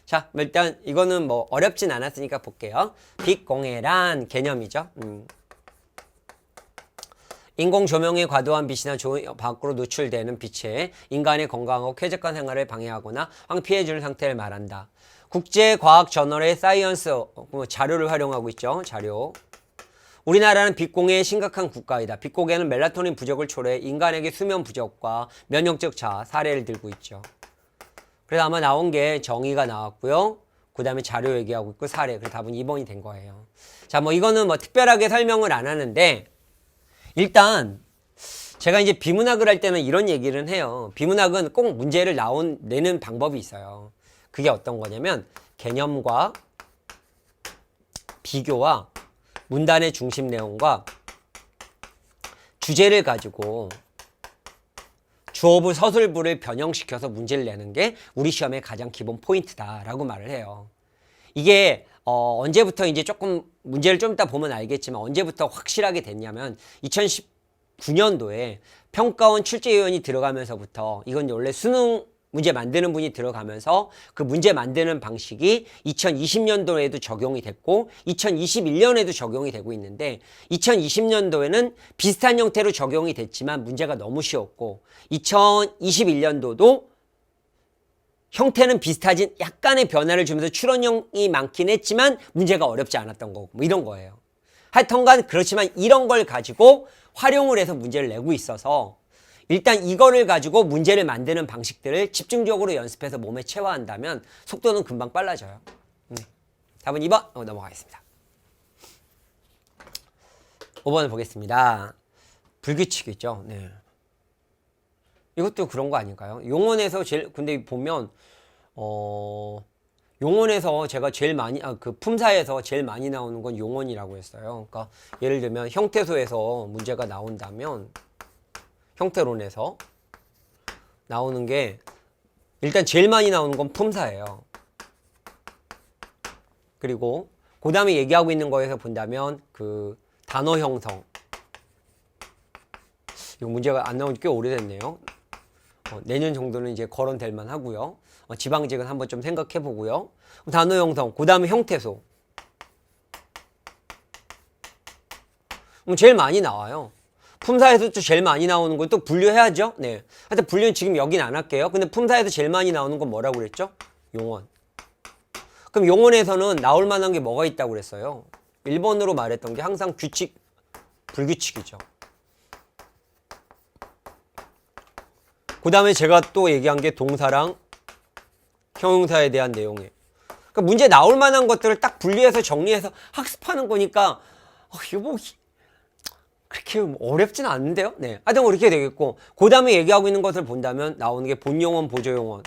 자, 일단 이거는 뭐 어렵진 않았으니까 볼게요. 빛공해란 개념이죠. 인공 조명의 과도한 빛이나 밖으로 노출되는 빛에 인간의 건강하고 쾌적한 생활을 방해하거나 황폐해주는 상태를 말한다. 국제과학저널의 사이언스 자료를 활용하고 있죠. 자료. 우리나라는 빛공해의 심각한 국가이다. 빛공해는 멜라토닌 부족을 초래해 인간에게 수면 부족과 면역적 저하 사례를 들고 있죠. 그래서 아마 나온 게 정의가 나왔고요. 그 다음에 자료 얘기하고 있고 사례. 그래서 답은 2번이 된 거예요. 자, 뭐 이거는 뭐 특별하게 설명을 안 하는데 일단 제가 이제 비문학을 할 때는 이런 얘기를 해요. 비문학은 꼭 문제를 내는 방법이 있어요. 그게 어떤 거냐면 개념과 비교와 문단의 중심 내용과 주제를 가지고 주어부 서술부를 변형시켜서 문제를 내는 게 우리 시험의 가장 기본 포인트다라고 말을 해요. 이게 언제부터 이제 조금 문제를 좀 이따 보면 알겠지만 언제부터 확실하게 됐냐면 2019년도에 평가원 출제위원이 들어가면서부터 이건 원래 수능 문제 만드는 분이 들어가면서 그 문제 만드는 방식이 2020년도에도 적용이 됐고 2021년에도 적용이 되고 있는데 2020년도에는 비슷한 형태로 적용이 됐지만 문제가 너무 쉬웠고 2021년도도 형태는 비슷하진 약간의 변화를 주면서 출원형이 많긴 했지만 문제가 어렵지 않았던 거고 뭐 이런 거예요. 하여튼간 그렇지만 이런 걸 가지고 활용을 해서 문제를 내고 있어서 일단 이거를 가지고 문제를 만드는 방식들을 집중적으로 연습해서 몸에 체화한다면 속도는 금방 빨라져요. 답은 2번 넘어가겠습니다. 5번을 보겠습니다. 불규칙이죠. 네. 이것도 그런 거 아닐까요? 용언에서 제일 근데 보면 용언에서 제가 제일 많이 그 품사에서 제일 많이 나오는 건 용언이라고 했어요. 그러니까 예를 들면 형태소에서 문제가 나온다면 형태론에서 나오는 게 일단 제일 많이 나오는 건 품사예요. 그리고 그 다음에 얘기하고 있는 거에서 본다면 그 단어 형성 이거 문제가 안 나온 지 꽤 오래됐네요. 내년 정도는 이제 거론될 만 하고요. 지방직은 한번 좀 생각해 보고요. 단어 형성, 그 다음에 형태소. 제일 많이 나와요. 품사에서 또 제일 많이 나오는 건 또 분류해야죠. 네. 하여튼 분류는 지금 여긴 안 할게요. 근데 품사에서 제일 많이 나오는 건 뭐라고 그랬죠? 용언. 그럼 용언에서는 나올 만한 게 뭐가 있다고 그랬어요? 1번으로 말했던 게 항상 규칙, 불규칙이죠. 그 다음에 제가 또 얘기한 게 동사랑 형용사에 대한 내용이에요. 그러니까 문제 나올 만한 것들을 딱 분리해서 정리해서 학습하는 거니까 이거 뭐 그렇게 어렵진 않은데요. 네, 하여튼 그렇게 되겠고 그 다음에 얘기하고 있는 것을 본다면 나오는 게 본용언, 보조용언.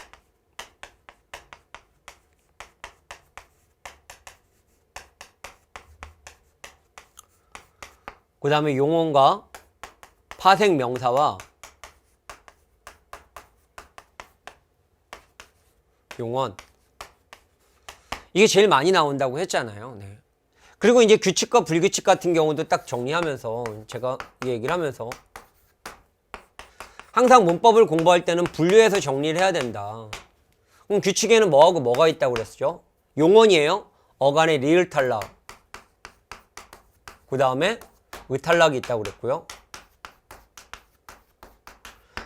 그 다음에 용언과 파생 명사와 용언. 이게 제일 많이 나온다고 했잖아요. 네. 그리고 이제 규칙과 불규칙 같은 경우도 딱 정리하면서 제가 이 얘기를 하면서 항상 문법을 공부할 때는 분류해서 정리를 해야 된다. 그럼 규칙에는 뭐하고 뭐가 있다고 그랬죠? 용언이에요. 어간에 리을 탈락. 그 다음에 의탈락이 있다고 그랬고요.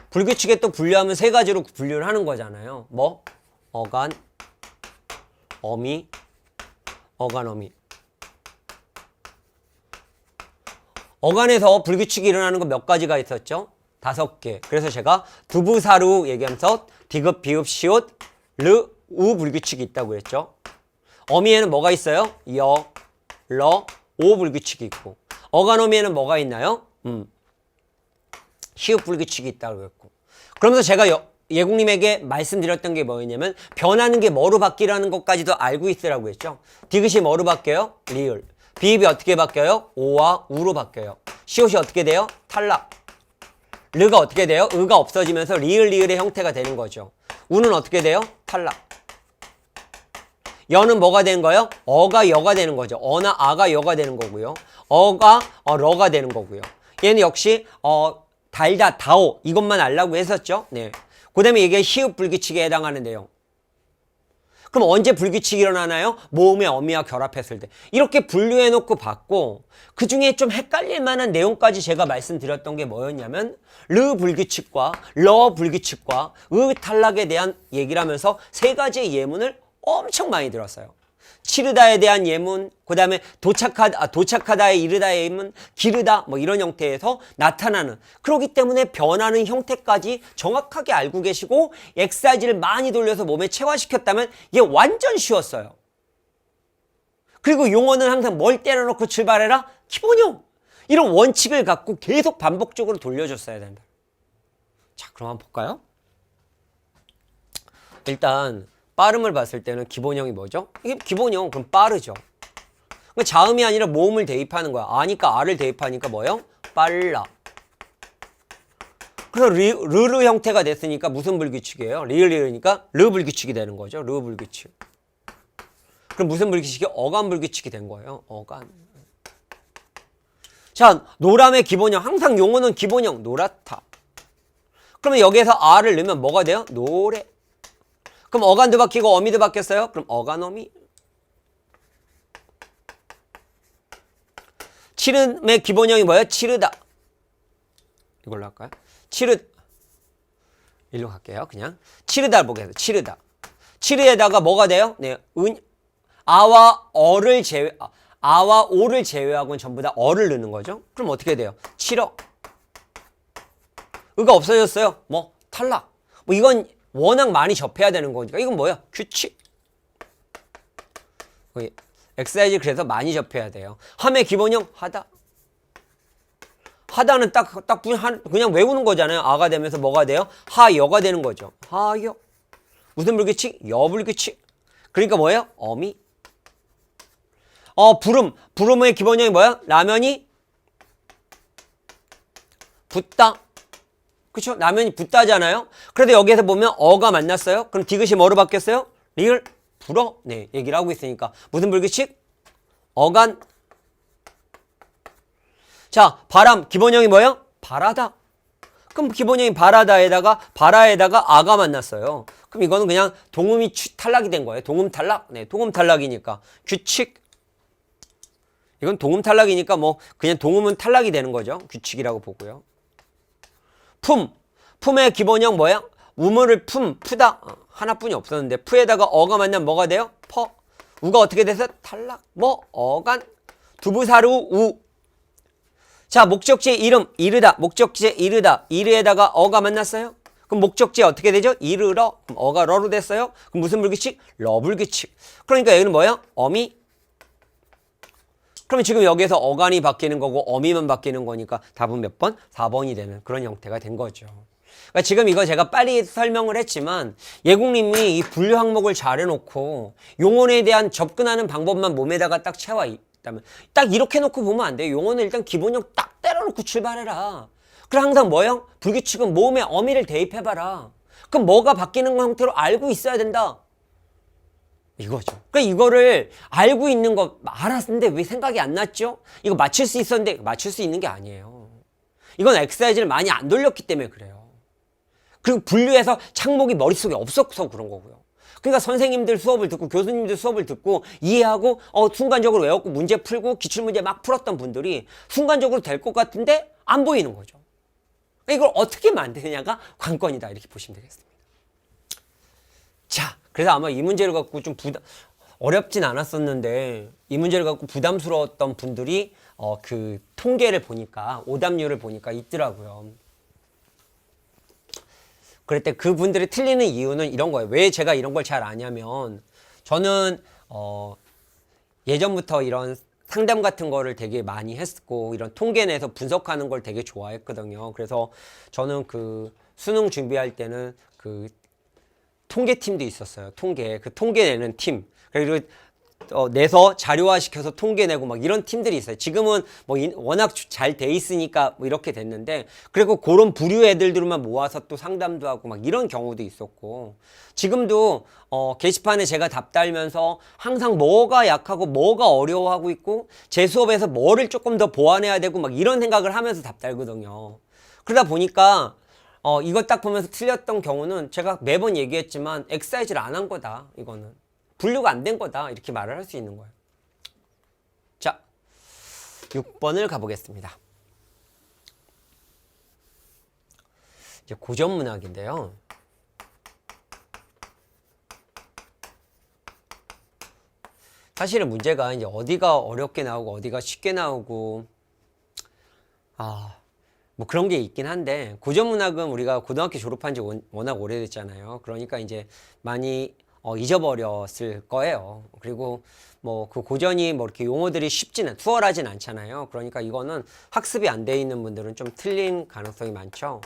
불규칙에 또 분류하면 세 가지로 분류를 하는 거잖아요. 뭐? 어간, 어미, 어간, 어미. 어간에서 불규칙이 일어나는 거 몇 가지가 있었죠? 5개. 그래서 제가 두부사루 얘기하면서 디귿, 비읍, 시옷, 르, 우 불규칙이 있다고 했죠. 어미에는 뭐가 있어요? 여, 러, 오 불규칙이 있고. 어간 어미에는 뭐가 있나요? 시옷 불규칙이 있다고 했고. 그러면서 제가 예국님에게 말씀드렸던 게 뭐였냐면 변하는 게 뭐로 바뀌라는 것까지도 알고 있으라고 했죠. 디귿이 뭐로 바뀌어요? 리을. 비읍이 어떻게 바뀌어요? 오와 우로 바뀌어요. 시옷이 어떻게 돼요? 탈락. 르가 어떻게 돼요? 의가 없어지면서 리을의 형태가 되는 거죠. 우는 어떻게 돼요? 탈락. 여는 뭐가 되는 거예요? 어가 여가 되는 거죠. 어나 아가 여가 되는 거고요. 어가 러가 되는 거고요. 얘는 역시 달다 다오 이것만 알라고 했었죠. 네. 그 다음에 이게 시읍 불규칙에 해당하는 내용. 그럼 언제 불규칙이 일어나나요? 모음의 어미와 결합했을 때. 이렇게 분류해놓고 봤고 그 중에 좀 헷갈릴 만한 내용까지 제가 말씀드렸던 게 뭐였냐면 르 불규칙과 러 불규칙과 의 탈락에 대한 얘기를 하면서 세 가지의 예문을 엄청 많이 들었어요. 치르다에 대한 예문, 그 다음에 도착하다에 이르다의 예문, 기르다 뭐 이런 형태에서 나타나는 그렇기 때문에 변하는 형태까지 정확하게 알고 계시고 엑사이즈를 많이 돌려서 몸에 체화시켰다면 이게 완전 쉬웠어요. 그리고 용어는 항상 뭘 때려놓고 출발해라? 기본형! 이런 원칙을 갖고 계속 반복적으로 돌려줬어야 된다. 자, 그럼 한번 볼까요? 일단 빠름을 봤을 때는 기본형이 뭐죠? 이게 기본형, 그럼 빠르죠. 그러니까 자음이 아니라 모음을 대입하는 거야. 아니까 아를 대입하니까 뭐예요? 빨라. 그래서 르르 형태가 됐으니까 무슨 불규칙이에요? 리을리으니까 르 불규칙이 되는 거죠. 르 불규칙. 그럼 무슨 불규칙이? 어간 불규칙이 된 거예요. 어간. 자, 노람의 기본형. 항상 용어는 기본형. 노랗다. 그러면 여기에서 R을 넣으면 뭐가 돼요? 노래. 그럼 어간도 바뀌고 어미도 바뀌었어요? 그럼 어간어미. 치름의 기본형이 뭐예요? 치르다. 이걸로 할까요? 일로 갈게요. 그냥 치르다를 보겠습니다. 치르다. 치르에다가 뭐가 돼요? 네, 아와 오를 제외하고는 전부 다 어를 넣는 거죠. 그럼 어떻게 돼요? 치러. 의가 없어졌어요. 뭐 탈락. 뭐 이건 워낙 많이 접해야 되는 거니까 이건 뭐야? 규칙. 엑사이즈 그래서 많이 접해야 돼요. 함의 기본형 하다. 하다는 딱 그냥 외우는 거잖아요. 아가 되면서 뭐가 돼요? 하여가 되는 거죠. 하여. 무슨 불규칙? 여불규칙. 그러니까 뭐예요? 어미. 부름의 기본형이 뭐야? 라면이 붓다. 그쵸? 라면이 붓다잖아요. 그래도 여기에서 보면 어가 만났어요. 그럼 디귿이 뭐로 바뀌었어요? 리을 불어. 네, 얘기를 하고 있으니까 무슨 불규칙? 어간. 자, 바람 기본형이 뭐예요? 바라다. 그럼 기본형이 바라다에다가 아가 만났어요. 그럼 이거는 그냥 동음이 탈락이 된 거예요. 동음 탈락. 네, 동음 탈락이니까 규칙. 이건 동음 탈락이니까 뭐 그냥 동음은 탈락이 되는 거죠. 규칙이라고 보고요. 품의 기본형 뭐야? 우물을 푸다. 하나뿐이 없었는데 푸에다가 어가 만나면 뭐가 돼요? 퍼. 우가 어떻게 돼서 탈락. 뭐 어간. 두부사루 우. 자, 목적지의 이름 이르다. 목적지의 이르다. 이르에다가 어가 만났어요. 그럼 목적지 어떻게 되죠? 이르러. 그럼 어가 러로 됐어요. 그럼 무슨 불규칙? 러불규칙. 그러니까 여기는 뭐예요? 어미. 그러면 지금 여기에서 어간이 바뀌는 거고 어미만 바뀌는 거니까 답은 몇 번? 4번이 되는 그런 형태가 된 거죠. 그러니까 지금 이거 제가 빨리 설명을 했지만 예국님이 이 분류 항목을 잘 해놓고 용언에 대한 접근하는 방법만 몸에다가 딱 채워 있다면 딱 이렇게 놓고 보면 안 돼요. 용언은 일단 기본형 딱 때려놓고 출발해라. 그럼 항상 뭐요? 불규칙은 모음에 어미를 대입해봐라. 그럼 뭐가 바뀌는 형태로 알고 있어야 된다. 이거죠. 그러니까 이거를 알고 있는 거 알았는데 왜 생각이 안 났죠? 이거 맞출 수 있었는데 맞출 수 있는 게 아니에요. 이건 엑사이즈를 많이 안 돌렸기 때문에 그래요. 그리고 분류해서 창목이 머릿속에 없어서 그런 거고요. 그러니까 선생님들 수업을 듣고 교수님들 수업을 듣고 이해하고 순간적으로 외웠고 문제 풀고 기출문제 막 풀었던 분들이 순간적으로 될 것 같은데 안 보이는 거죠. 그러니까 이걸 어떻게 만드느냐가 관건이다 이렇게 보시면 되겠습니다. 자, 그래서 아마 이 문제를 갖고 좀 어렵진 않았었는데 이 문제를 갖고 부담스러웠던 분들이 그 통계를 보니까 오답률을 보니까 있더라고요. 그럴 때 그분들이 틀리는 이유는 이런 거예요. 왜 제가 이런 걸 잘 아냐면 저는 예전부터 이런 상담 같은 거를 되게 많이 했고 이런 통계 내서 분석하는 걸 되게 좋아했거든요. 그래서 저는 그 수능 준비할 때는 그 통계팀도 있었어요. 그 통계 내는 팀. 그리고 내서 자료화 시켜서 통계 내고 막 이런 팀들이 있어요. 지금은 뭐 워낙 잘 돼 있으니까 뭐 이렇게 됐는데 그리고 그런 부류 애들들만 모아서 또 상담도 하고 막 이런 경우도 있었고 지금도 게시판에 제가 답 달면서 항상 뭐가 약하고 뭐가 어려워하고 있고 제 수업에서 뭐를 조금 더 보완해야 되고 막 이런 생각을 하면서 답 달거든요. 그러다 보니까 이거 딱 보면서 틀렸던 경우는 제가 매번 얘기했지만 엑사이즈를 안 한 거다. 이거는 분류가 안 된 거다. 이렇게 말을 할 수 있는 거예요. 자, 6번을 가보겠습니다. 이제 고전문학인데요. 사실은 문제가 이제 어디가 어렵게 나오고 어디가 쉽게 나오고 뭐 그런 게 있긴 한데 고전문학은 우리가 고등학교 졸업한 지 워낙 오래됐잖아요. 그러니까 이제 많이 잊어버렸을 거예요. 그리고 뭐 그 고전이 뭐 이렇게 용어들이 수월하진 않잖아요. 그러니까 이거는 학습이 안 돼 있는 분들은 좀 틀린 가능성이 많죠.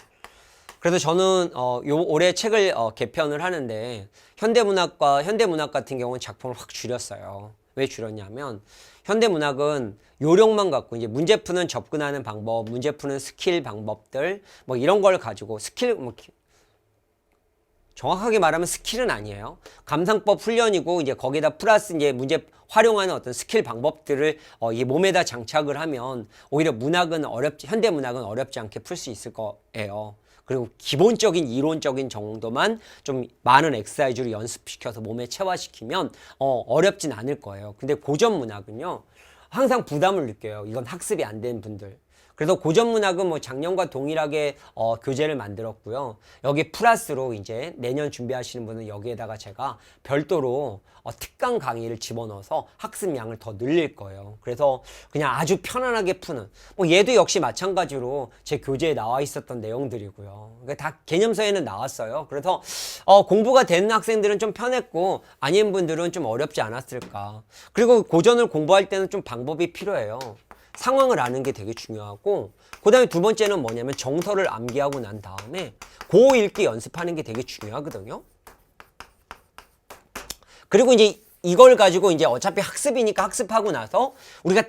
그래서 저는 올해 책을 개편을 하는데 현대문학 같은 경우는 작품을 확 줄였어요. 왜 줄였냐면 현대 문학은 요령만 갖고 이제 문제 푸는 접근하는 방법, 문제 푸는 스킬 방법들 뭐 이런 걸 가지고 스킬 뭐 정확하게 말하면 스킬은 아니에요. 감상법 훈련이고 이제 거기다 플러스 이제 문제 활용하는 어떤 스킬 방법들을 이 몸에다 장착을 하면 오히려 현대 문학은 어렵지 않게 풀 수 있을 거예요. 그리고 기본적인 이론적인 정도만 좀 많은 엑서사이즈로 연습시켜서 몸에 체화시키면 어렵진 않을 거예요. 근데 고전 문학은요, 항상 부담을 느껴요. 이건 학습이 안 된 분들. 그래서 고전 문학은 뭐 작년과 동일하게 교재를 만들었고요. 여기 플러스로 이제 내년 준비하시는 분은 여기에다가 제가 별도로 특강 강의를 집어넣어서 학습량을 더 늘릴 거예요. 그래서 그냥 아주 편안하게 푸는, 뭐 얘도 역시 마찬가지로 제 교재에 나와 있었던 내용들이고요. 그러니까 다 개념서에는 나왔어요. 그래서 공부가 되는 학생들은 좀 편했고 아닌 분들은 좀 어렵지 않았을까. 그리고 고전을 공부할 때는 좀 방법이 필요해요. 상황을 아는 게 되게 중요하고, 그 다음에 두 번째는 뭐냐면 정서를 암기하고 난 다음에 고 읽기 연습하는 게 되게 중요하거든요. 그리고 이제 이걸 가지고 이제 어차피 학습이니까 학습하고 나서 우리가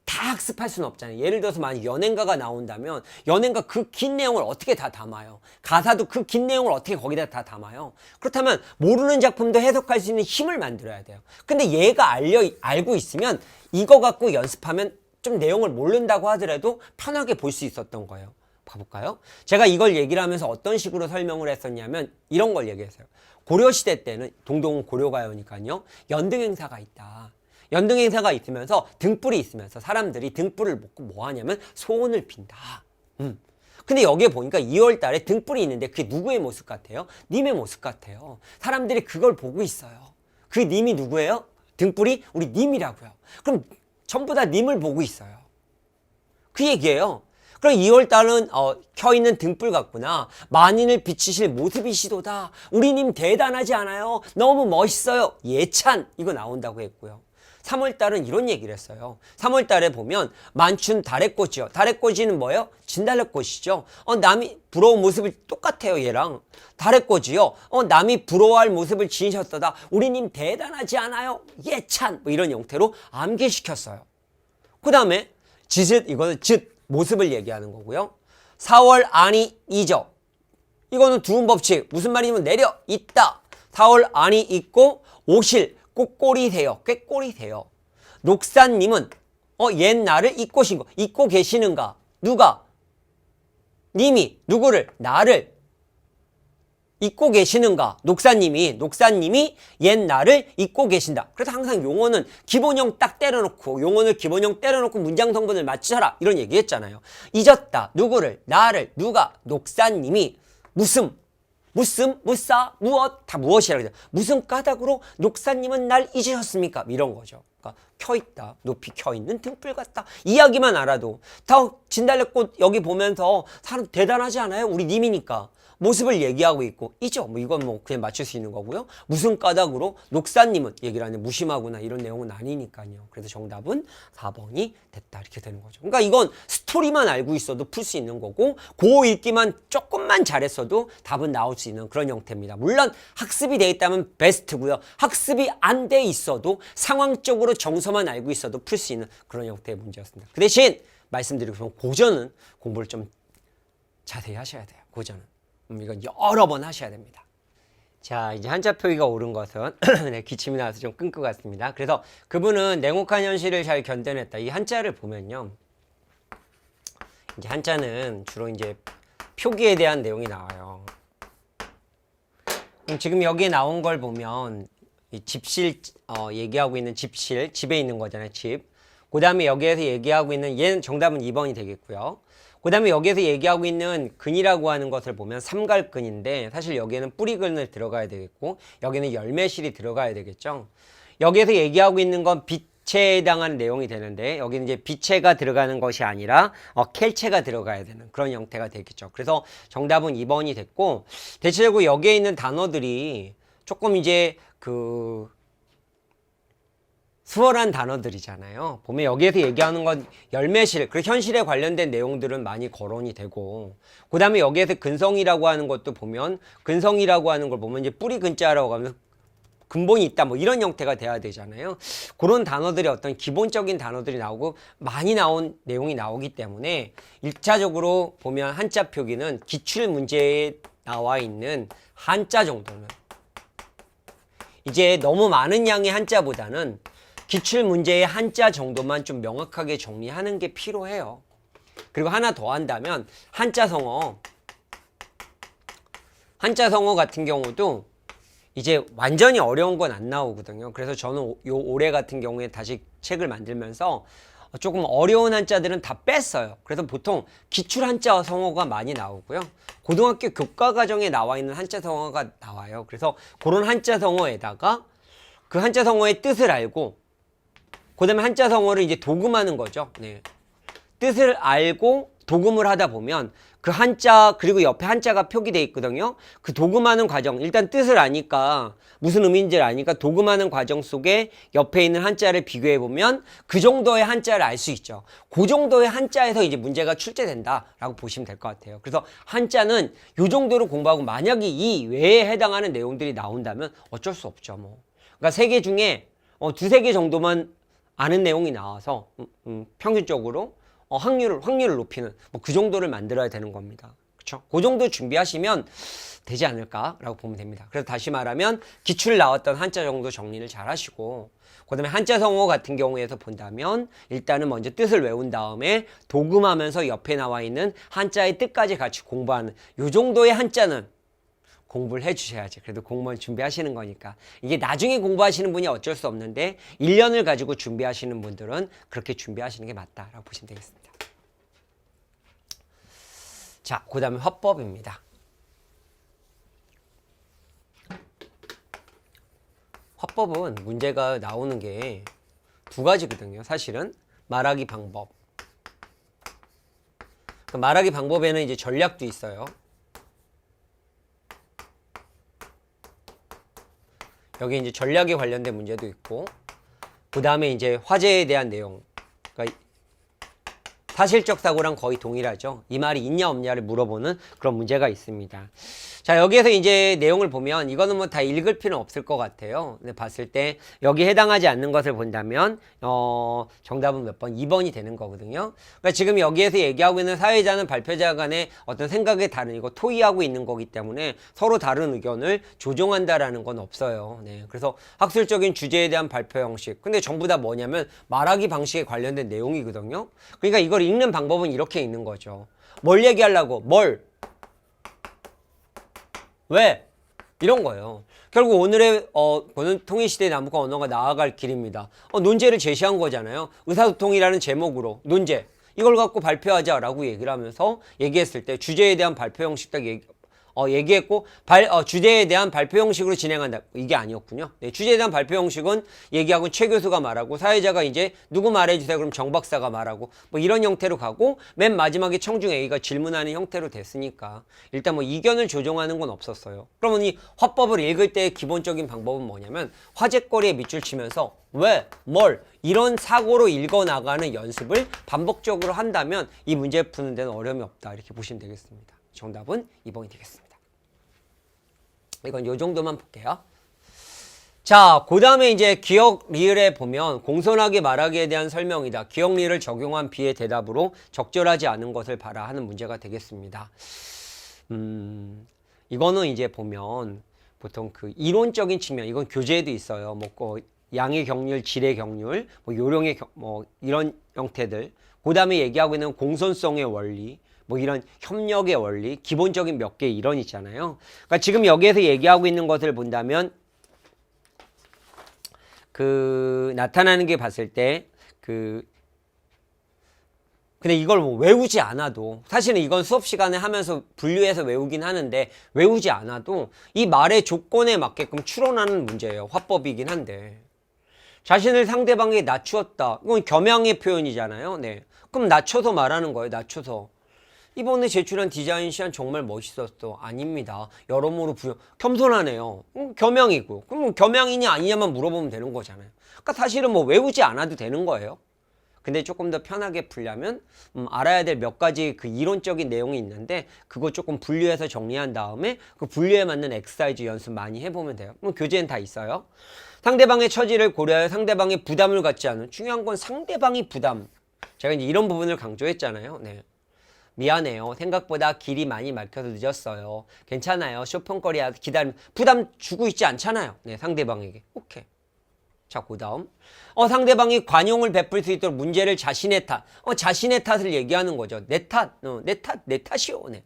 다 학습할 수는 없잖아요. 예를 들어서 만약 연행가가 나온다면 연행가 그 긴 내용을 어떻게 다 담아요? 가사도 그 긴 내용을 어떻게 거기다 다 담아요? 그렇다면 모르는 작품도 해석할 수 있는 힘을 만들어야 돼요. 근데 얘가 알고 있으면 이거 갖고 연습하면 좀 내용을 모른다고 하더라도 편하게 볼 수 있었던 거예요. 봐볼까요? 제가 이걸 얘기를 하면서 어떤 식으로 설명을 했었냐면 이런 걸 얘기했어요. 고려시대 때는 동동은 고려가요니까요. 연등행사가 있다. 연등행사가 있으면서 등불이 있으면서 사람들이 등불을 먹고 뭐 하냐면 소원을 빈다. 근데 여기에 보니까 2월 달에 등불이 있는데 그게 누구의 모습 같아요? 님의 모습 같아요. 사람들이 그걸 보고 있어요. 그 님이 누구예요? 등불이 우리 님이라고요. 그럼 전부 다 님을 보고 있어요. 그 얘기예요. 그럼 2월달은 켜있는 등불 같구나. 만인을 비치실 모습이시도다. 우리 님 대단하지 않아요? 너무 멋있어요. 예찬 이거 나온다고 했고요. 3월달은 이런 얘기를 했어요. 3월달에 보면 만춘 달의꽃이요. 달의꽃이는 뭐예요? 진달래꽃이죠. 남이 부러운 모습을 똑같아요. 얘랑. 달의꽃이요. 남이 부러워할 모습을 지니셨도다. 우리 님 대단하지 않아요? 예찬 뭐 이런 형태로 암기시켰어요. 그 다음에 짓을 이거는 모습을 얘기하는 거고요. 4월 안이 이적. 이거는 두음 법칙. 무슨 말이냐면 내려 있다. 4월 안이 있고 오실 꽃꼴이 되어 꾀꼴이 되어. 녹사님은 옛날을 잊고 신고 잊고 계시는가? 누가? 님이 누구를? 나를 잊고 계시는가? 녹사님이 옛날을 잊고 계신다. 그래서 항상 용어는 기본형 딱 때려놓고 용어를 기본형 때려놓고 문장 성분을 맞춰라 이런 얘기했잖아요. 잊었다. 누구를? 나를. 누가? 녹사님이 무슨 무사, 무엇 다 무엇이라고 해요. 무슨 까닭으로 녹사님은 날 잊으셨습니까? 이런 거죠. 그러니까 켜있다. 높이 켜있는 등불 같다. 이야기만 알아도 다 진달래꽃 여기 보면서 사람 대단하지 않아요? 우리 님이니까. 모습을 얘기하고 있고 이죠. 뭐 이건 뭐 그냥 맞출 수 있는 거고요. 무슨 까닭으로 녹사님은 얘기를 하는 무심하구나 이런 내용은 아니니까요. 그래서 정답은 4번이 됐다 이렇게 되는 거죠. 그러니까 이건 스토리만 알고 있어도 풀 수 있는 거고 고 읽기만 조금만 잘했어도 답은 나올 수 있는 그런 형태입니다. 물론 학습이 돼 있다면 베스트고요. 학습이 안 돼 있어도 상황적으로 정서만 알고 있어도 풀 수 있는 그런 형태의 문제였습니다. 그 대신 말씀드리고 고전은 공부를 좀 자세히 하셔야 돼요. 고전은. 이건 여러 번 하셔야 됩니다. 자, 이제 한자 표기가 옳은 것은 네, 기침이 나와서 좀 끊고 갔습니다. 그래서 그분은 냉혹한 현실을 잘 견뎌냈다. 이 한자를 보면요. 이제 한자는 주로 이제 표기에 대한 내용이 나와요. 그럼 지금 여기에 나온 걸 보면 이 집실 얘기하고 있는 집실, 집에 있는 거잖아요. 집. 그 다음에 여기에서 얘기하고 있는 얘는 정답은 2번이 되겠고요. 그 다음에 여기에서 얘기하고 있는 근이라고 하는 것을 보면 삼갈근인데 사실 여기에는 뿌리근을 들어가야 되겠고 여기는 열매실이 들어가야 되겠죠. 여기에서 얘기하고 있는 건 빛에 해당하는 내용이 되는데 여기는 이제 빛체가 들어가는 것이 아니라 켈체가 들어가야 되는 그런 형태가 되겠죠. 그래서 정답은 2번이 됐고 대체적으로 여기에 있는 단어들이 조금 이제 수월한 단어들이잖아요. 보면 여기에서 얘기하는 건 열매실, 그리고 현실에 관련된 내용들은 많이 거론이 되고, 그 다음에 여기에서 근성이라고 하는 것도 보면, 근성이라고 하는 걸 보면 이제 뿌리 근자라고 하면 근본이 있다 뭐 이런 형태가 돼야 되잖아요. 그런 단어들이 어떤 기본적인 단어들이 나오고 많이 나온 내용이 나오기 때문에 1차적으로 보면 한자 표기는 기출 문제에 나와 있는 한자 정도는 이제 너무 많은 양의 한자보다는 기출 문제의 한자 정도만 좀 명확하게 정리하는 게 필요해요. 그리고 하나 더 한다면 한자 성어 같은 경우도 이제 완전히 어려운 건 안 나오거든요. 그래서 저는 요 올해 같은 경우에 다시 책을 만들면서 조금 어려운 한자들은 다 뺐어요. 그래서 보통 기출 한자 성어가 많이 나오고요. 고등학교 교과 과정에 나와 있는 한자 성어가 나와요. 그래서 그런 한자 성어에다가 그 한자 성어의 뜻을 알고 그다음에 한자 성어를 이제 도금하는 거죠. 네. 뜻을 알고 도금을 하다 보면 그 한자 그리고 옆에 한자가 표기되어 있거든요. 그 도금하는 과정 일단 뜻을 아니까 무슨 의미인지를 아니까 도금하는 과정 속에 옆에 있는 한자를 비교해 보면 그 정도의 한자를 알 수 있죠. 그 정도의 한자에서 이제 문제가 출제된다라고 보시면 될 것 같아요. 그래서 한자는 이 정도로 공부하고 만약에 이 외에 해당하는 내용들이 나온다면 어쩔 수 없죠. 뭐. 그러니까 세 개 중에 두세 개 정도만 아는 내용이 나와서 평균적으로 확률을 높이는 뭐 그 정도를 만들어야 되는 겁니다. 그렇죠? 그 정도 준비하시면 되지 않을까라고 보면 됩니다. 그래서 다시 말하면 기출 나왔던 한자 정도 정리를 잘 하시고 그다음에 한자 성어 같은 경우에서 본다면 일단은 먼저 뜻을 외운 다음에 도금하면서 옆에 나와 있는 한자의 뜻까지 같이 공부하는 요 정도의 한자는 공부를 해주셔야지. 그래도 공무원 준비하시는 거니까. 이게 나중에 공부하시는 분이 어쩔 수 없는데 1년을 가지고 준비하시는 분들은 그렇게 준비하시는 게 맞다라고 보시면 되겠습니다. 자, 그 다음에 화법입니다. 화법은 문제가 나오는 게 두 가지거든요. 사실은 말하기 방법. 그 말하기 방법에는 이제 전략도 있어요. 여기 이제 전략에 관련된 문제도 있고, 그 다음에 이제 화제에 대한 내용. 그러니까 사실적 사고랑 거의 동일하죠. 이 말이 있냐 없냐를 물어보는 그런 문제가 있습니다. 자, 여기에서 이제 내용을 보면 이거는 뭐 다 읽을 필요는 없을 것 같아요. 근데 봤을 때 여기 해당하지 않는 것을 본다면 정답은 몇 번? 2번이 되는 거거든요. 그러니까 지금 여기에서 얘기하고 있는 사회자는 발표자 간의 어떤 생각이 다른 이거 토의하고 있는 거기 때문에 서로 다른 의견을 조정한다라는 건 없어요. 네. 그래서 학술적인 주제에 대한 발표 형식. 근데 전부 다 뭐냐면 말하기 방식에 관련된 내용이거든요. 그러니까 이걸 읽는 방법은 이렇게 읽는 거죠. 뭘 얘기하려고? 뭘? 왜? 이런 거예요. 결국 오늘의 통일시대의 남북한 언어가 나아갈 길입니다. 논제를 제시한 거잖아요. 의사소통이라는 제목으로 논제 이걸 갖고 발표하자라고 얘기를 하면서 얘기했을 때 주제에 대한 발표 형식 딱 얘기했고 주제에 대한 발표 형식으로 진행한다. 이게 아니었군요. 네, 주제에 대한 발표 형식은 얘기하고 최 교수가 말하고 사회자가 이제 누구 말해주세요. 그럼 정 박사가 말하고 뭐 이런 형태로 가고 맨 마지막에 청중 A가 질문하는 형태로 됐으니까 일단 뭐 이견을 조정하는 건 없었어요. 그러면 이 화법을 읽을 때의 기본적인 방법은 뭐냐면 화제거리에 밑줄 치면서 왜, 뭘 이런 사고로 읽어나가는 연습을 반복적으로 한다면 이 문제 푸는 데는 어려움이 없다. 이렇게 보시면 되겠습니다. 정답은 2번이 되겠습니다. 이건 요 정도만 볼게요. 자, 그 다음에 이제 기억 리을에 보면 공손하게 말하기에 대한 설명이다. 기억 리을을 적용한 비의 대답으로 적절하지 않은 것을 봐라 하는 문제가 되겠습니다. 이거는 이제 보면 보통 그 이론적인 측면, 이건 교재에도 있어요. 뭐 양의 경률, 질의 경률, 뭐 요령의 뭐 이런 형태들. 그 다음에 얘기하고 있는 공손성의 원리. 뭐 이런 협력의 원리, 기본적인 몇 개의 이론 있잖아요. 그러니까 지금 여기에서 얘기하고 있는 것을 본다면 나타나는 게 봤을 때 근데 이걸 뭐 외우지 않아도 사실은 이건 수업 시간에 하면서 분류해서 외우긴 하는데 외우지 않아도 이 말의 조건에 맞게끔 추론하는 문제예요. 화법이긴 한데 자신을 상대방에게 낮추었다. 이건 겸양의 표현이잖아요. 네. 그럼 낮춰서 말하는 거예요. 낮춰서. 이번에 제출한 디자인 시안 정말 멋있었어. 아닙니다. 여러모로 겸손하네요. 겸양이고. 그럼 겸양이냐 아니냐만 물어보면 되는 거잖아요. 그러니까 사실은 뭐 외우지 않아도 되는 거예요. 근데 조금 더 편하게 풀려면 알아야 될 몇 가지 그 이론적인 내용이 있는데 그거 조금 분류해서 정리한 다음에 그 분류에 맞는 엑서사이즈 연습 많이 해보면 돼요. 교재엔 다 있어요. 상대방의 처지를 고려하여 상대방의 부담을 갖지 않은, 중요한 건 상대방이 부담. 제가 이제 이런 부분을 강조했잖아요. 네. 미안해요. 생각보다 길이 많이 막혀서 늦었어요. 괜찮아요. 쇼핑거리 기다리면 부담 주고 있지 않잖아요. 네, 상대방에게. 오케이. 자, 그 다음. 상대방이 관용을 베풀 수 있도록 문제를 자신의 탓. 자신의 탓을 얘기하는 거죠. 내 탓이요. 네.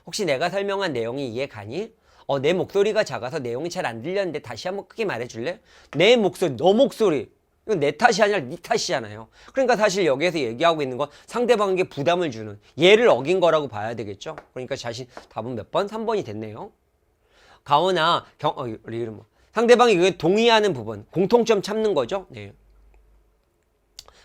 혹시 내가 설명한 내용이 이해 가니? 내 목소리가 작아서 내용이 잘 안 들렸는데 다시 한번 크게 말해줄래? 내 목소리, 너 목소리. 이건 내 탓이 아니라 네 탓이잖아요. 그러니까 사실 여기에서 얘기하고 있는 건 상대방에게 부담을 주는, 예를 어긴 거라고 봐야 되겠죠. 그러니까 자신 답은 몇 번? 3번이 됐네요. 가오나 상대방이 동의하는 부분, 공통점 찾는 거죠. 네.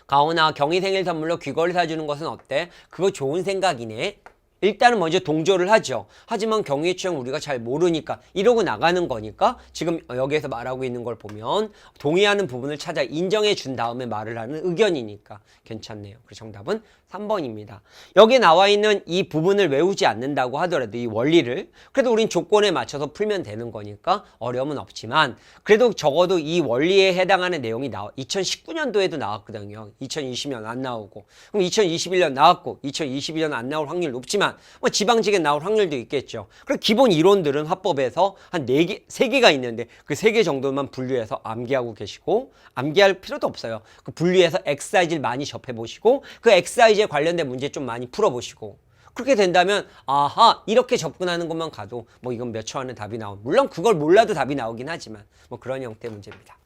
가오나 경희 생일 선물로 귀걸이 사주는 것은 어때? 그거 좋은 생각이네. 일단은 먼저 동조를 하죠. 하지만 경위의 취향 우리가 잘 모르니까 이러고 나가는 거니까 지금 여기에서 말하고 있는 걸 보면 동의하는 부분을 찾아 인정해 준 다음에 말을 하는 의견이니까 괜찮네요. 그래서 정답은 3번입니다. 여기에 나와 있는 이 부분을 외우지 않는다고 하더라도 이 원리를 그래도 우린 조건에 맞춰서 풀면 되는 거니까 어려움은 없지만 그래도 적어도 이 원리에 해당하는 내용이 2019년도에도 나왔거든요. 2020년 안 나오고 그럼 2021년 나왔고 2022년 안 나올 확률 높지만 지방직에 나올 확률도 있겠죠. 그리고 기본 이론들은 화법에서 한 4개, 3개가 있는데 그 3개 정도만 분류해서 암기하고 계시고 암기할 필요도 없어요. 그 분류해서 엑서사이즈를 많이 접해보시고 그 엑서사이즈에 관련된 문제 좀 많이 풀어보시고 그렇게 된다면 아하 이렇게 접근하는 것만 가도 이건 몇 초 안에 답이 나온 물론 그걸 몰라도 답이 나오긴 하지만 그런 형태의 문제입니다.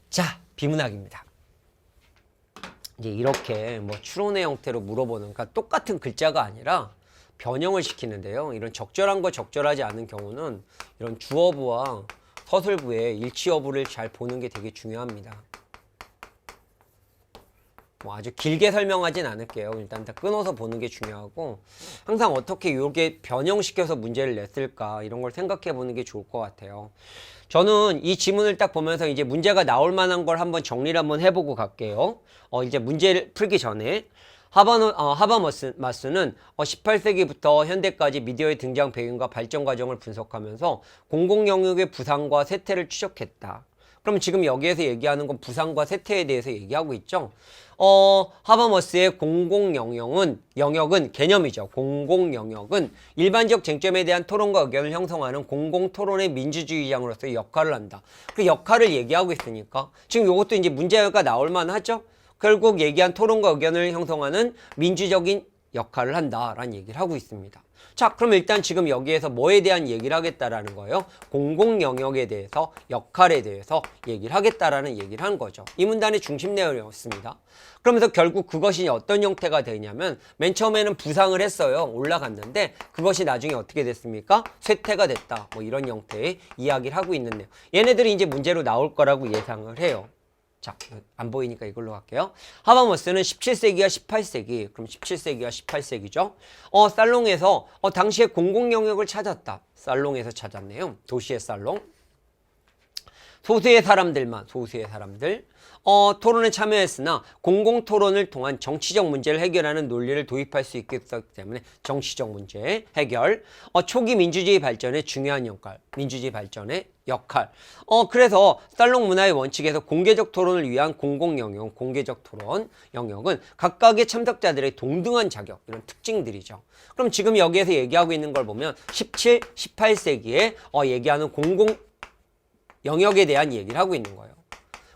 자, 비문학입니다. 이제 이렇게 추론의 형태로 물어보는, 그러니까 똑같은 글자가 아니라 변형을 시키는데요. 이런 적절한 거 적절하지 않은 경우는 이런 주어부와 서술부의 일치 여부를 잘 보는 게 되게 중요합니다. 아주 길게 설명하진 않을게요. 일단 다 끊어서 보는 게 중요하고 항상 어떻게 이렇게 변형시켜서 문제를 냈을까 이런 걸 생각해 보는 게 좋을 것 같아요. 저는 이 지문을 딱 보면서 이제 문제가 나올 만한 걸 한번 정리를 한번 해보고 갈게요. 이제 문제를 풀기 전에 하바마스는 18세기부터 현대까지 미디어의 등장 배경과 발전 과정을 분석하면서 공공 영역의 부상과 쇠퇴를 추적했다. 그럼 지금 여기에서 얘기하는 건 부상과 쇠퇴에 대해서 얘기하고 있죠. 하버머스의 영역은 개념이죠. 공공 영역은 일반적 쟁점에 대한 토론과 의견을 형성하는 공공 토론의 민주주의장으로서의 역할을 한다. 그 역할을 얘기하고 있으니까 지금 이것도 이제 문제가 나올 만하죠. 결국 얘기한 토론과 의견을 형성하는 민주적인 역할을 한다라는 얘기를 하고 있습니다. 자, 그럼 일단 지금 여기에서 뭐에 대한 얘기를 하겠다라는 거예요? 공공 영역에 대해서, 역할에 대해서 얘기를 하겠다라는 얘기를 한 거죠. 이 문단의 중심 내용이었습니다. 그러면서 결국 그것이 어떤 형태가 되냐면 맨 처음에는 부상을 했어요. 올라갔는데 그것이 나중에 어떻게 됐습니까? 쇠퇴가 됐다. 이런 형태의 이야기를 하고 있는데요. 얘네들이 이제 문제로 나올 거라고 예상을 해요. 자, 안 보이니까 이걸로 갈게요. 하바머스는 17세기와 18세기, 그럼 17세기와 18세기죠. 살롱에서 당시에 공공 영역을 찾았다. 살롱에서 찾았네요. 도시의 살롱. 소수의 사람들 토론에 참여했으나 공공 토론을 통한 정치적 문제를 해결하는 논리를 도입할 수 있기 때문에 정치적 문제 해결. 초기 민주주의 발전의 중요한 역할. 민주주의 발전의 역할. 그래서 살롱 문화의 원칙에서 공개적 토론을 위한 공공 영역, 공개적 토론 영역은 각각의 참석자들의 동등한 자격, 이런 특징들이죠. 그럼 지금 여기에서 얘기하고 있는 걸 보면 17, 18세기에 얘기하는 공공 영역에 대한 얘기를 하고 있는 거예요.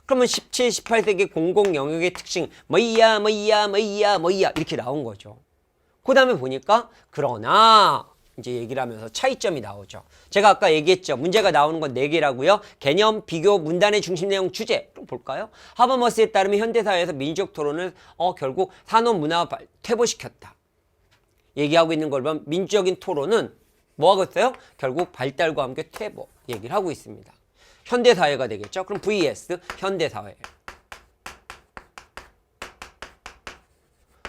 그러면 17, 18세기 공공 영역의 특징 뭐야 이렇게 나온 거죠. 그 다음에 보니까 그러나 이제 얘기를 하면서 차이점이 나오죠. 제가 아까 얘기했죠. 문제가 나오는 건 4개라고요. 개념, 비교, 문단의 중심 내용, 주제. 그럼 볼까요? 하버머스에 따르면 현대사회에서 민주적 토론을 결국 산업문화와 퇴보시켰다. 얘기하고 있는 걸 보면 민주적인 토론은 뭐 하고 있어요? 결국 발달과 함께 퇴보 얘기를 하고 있습니다. 현대사회가 되겠죠. 그럼 vs 현대사회.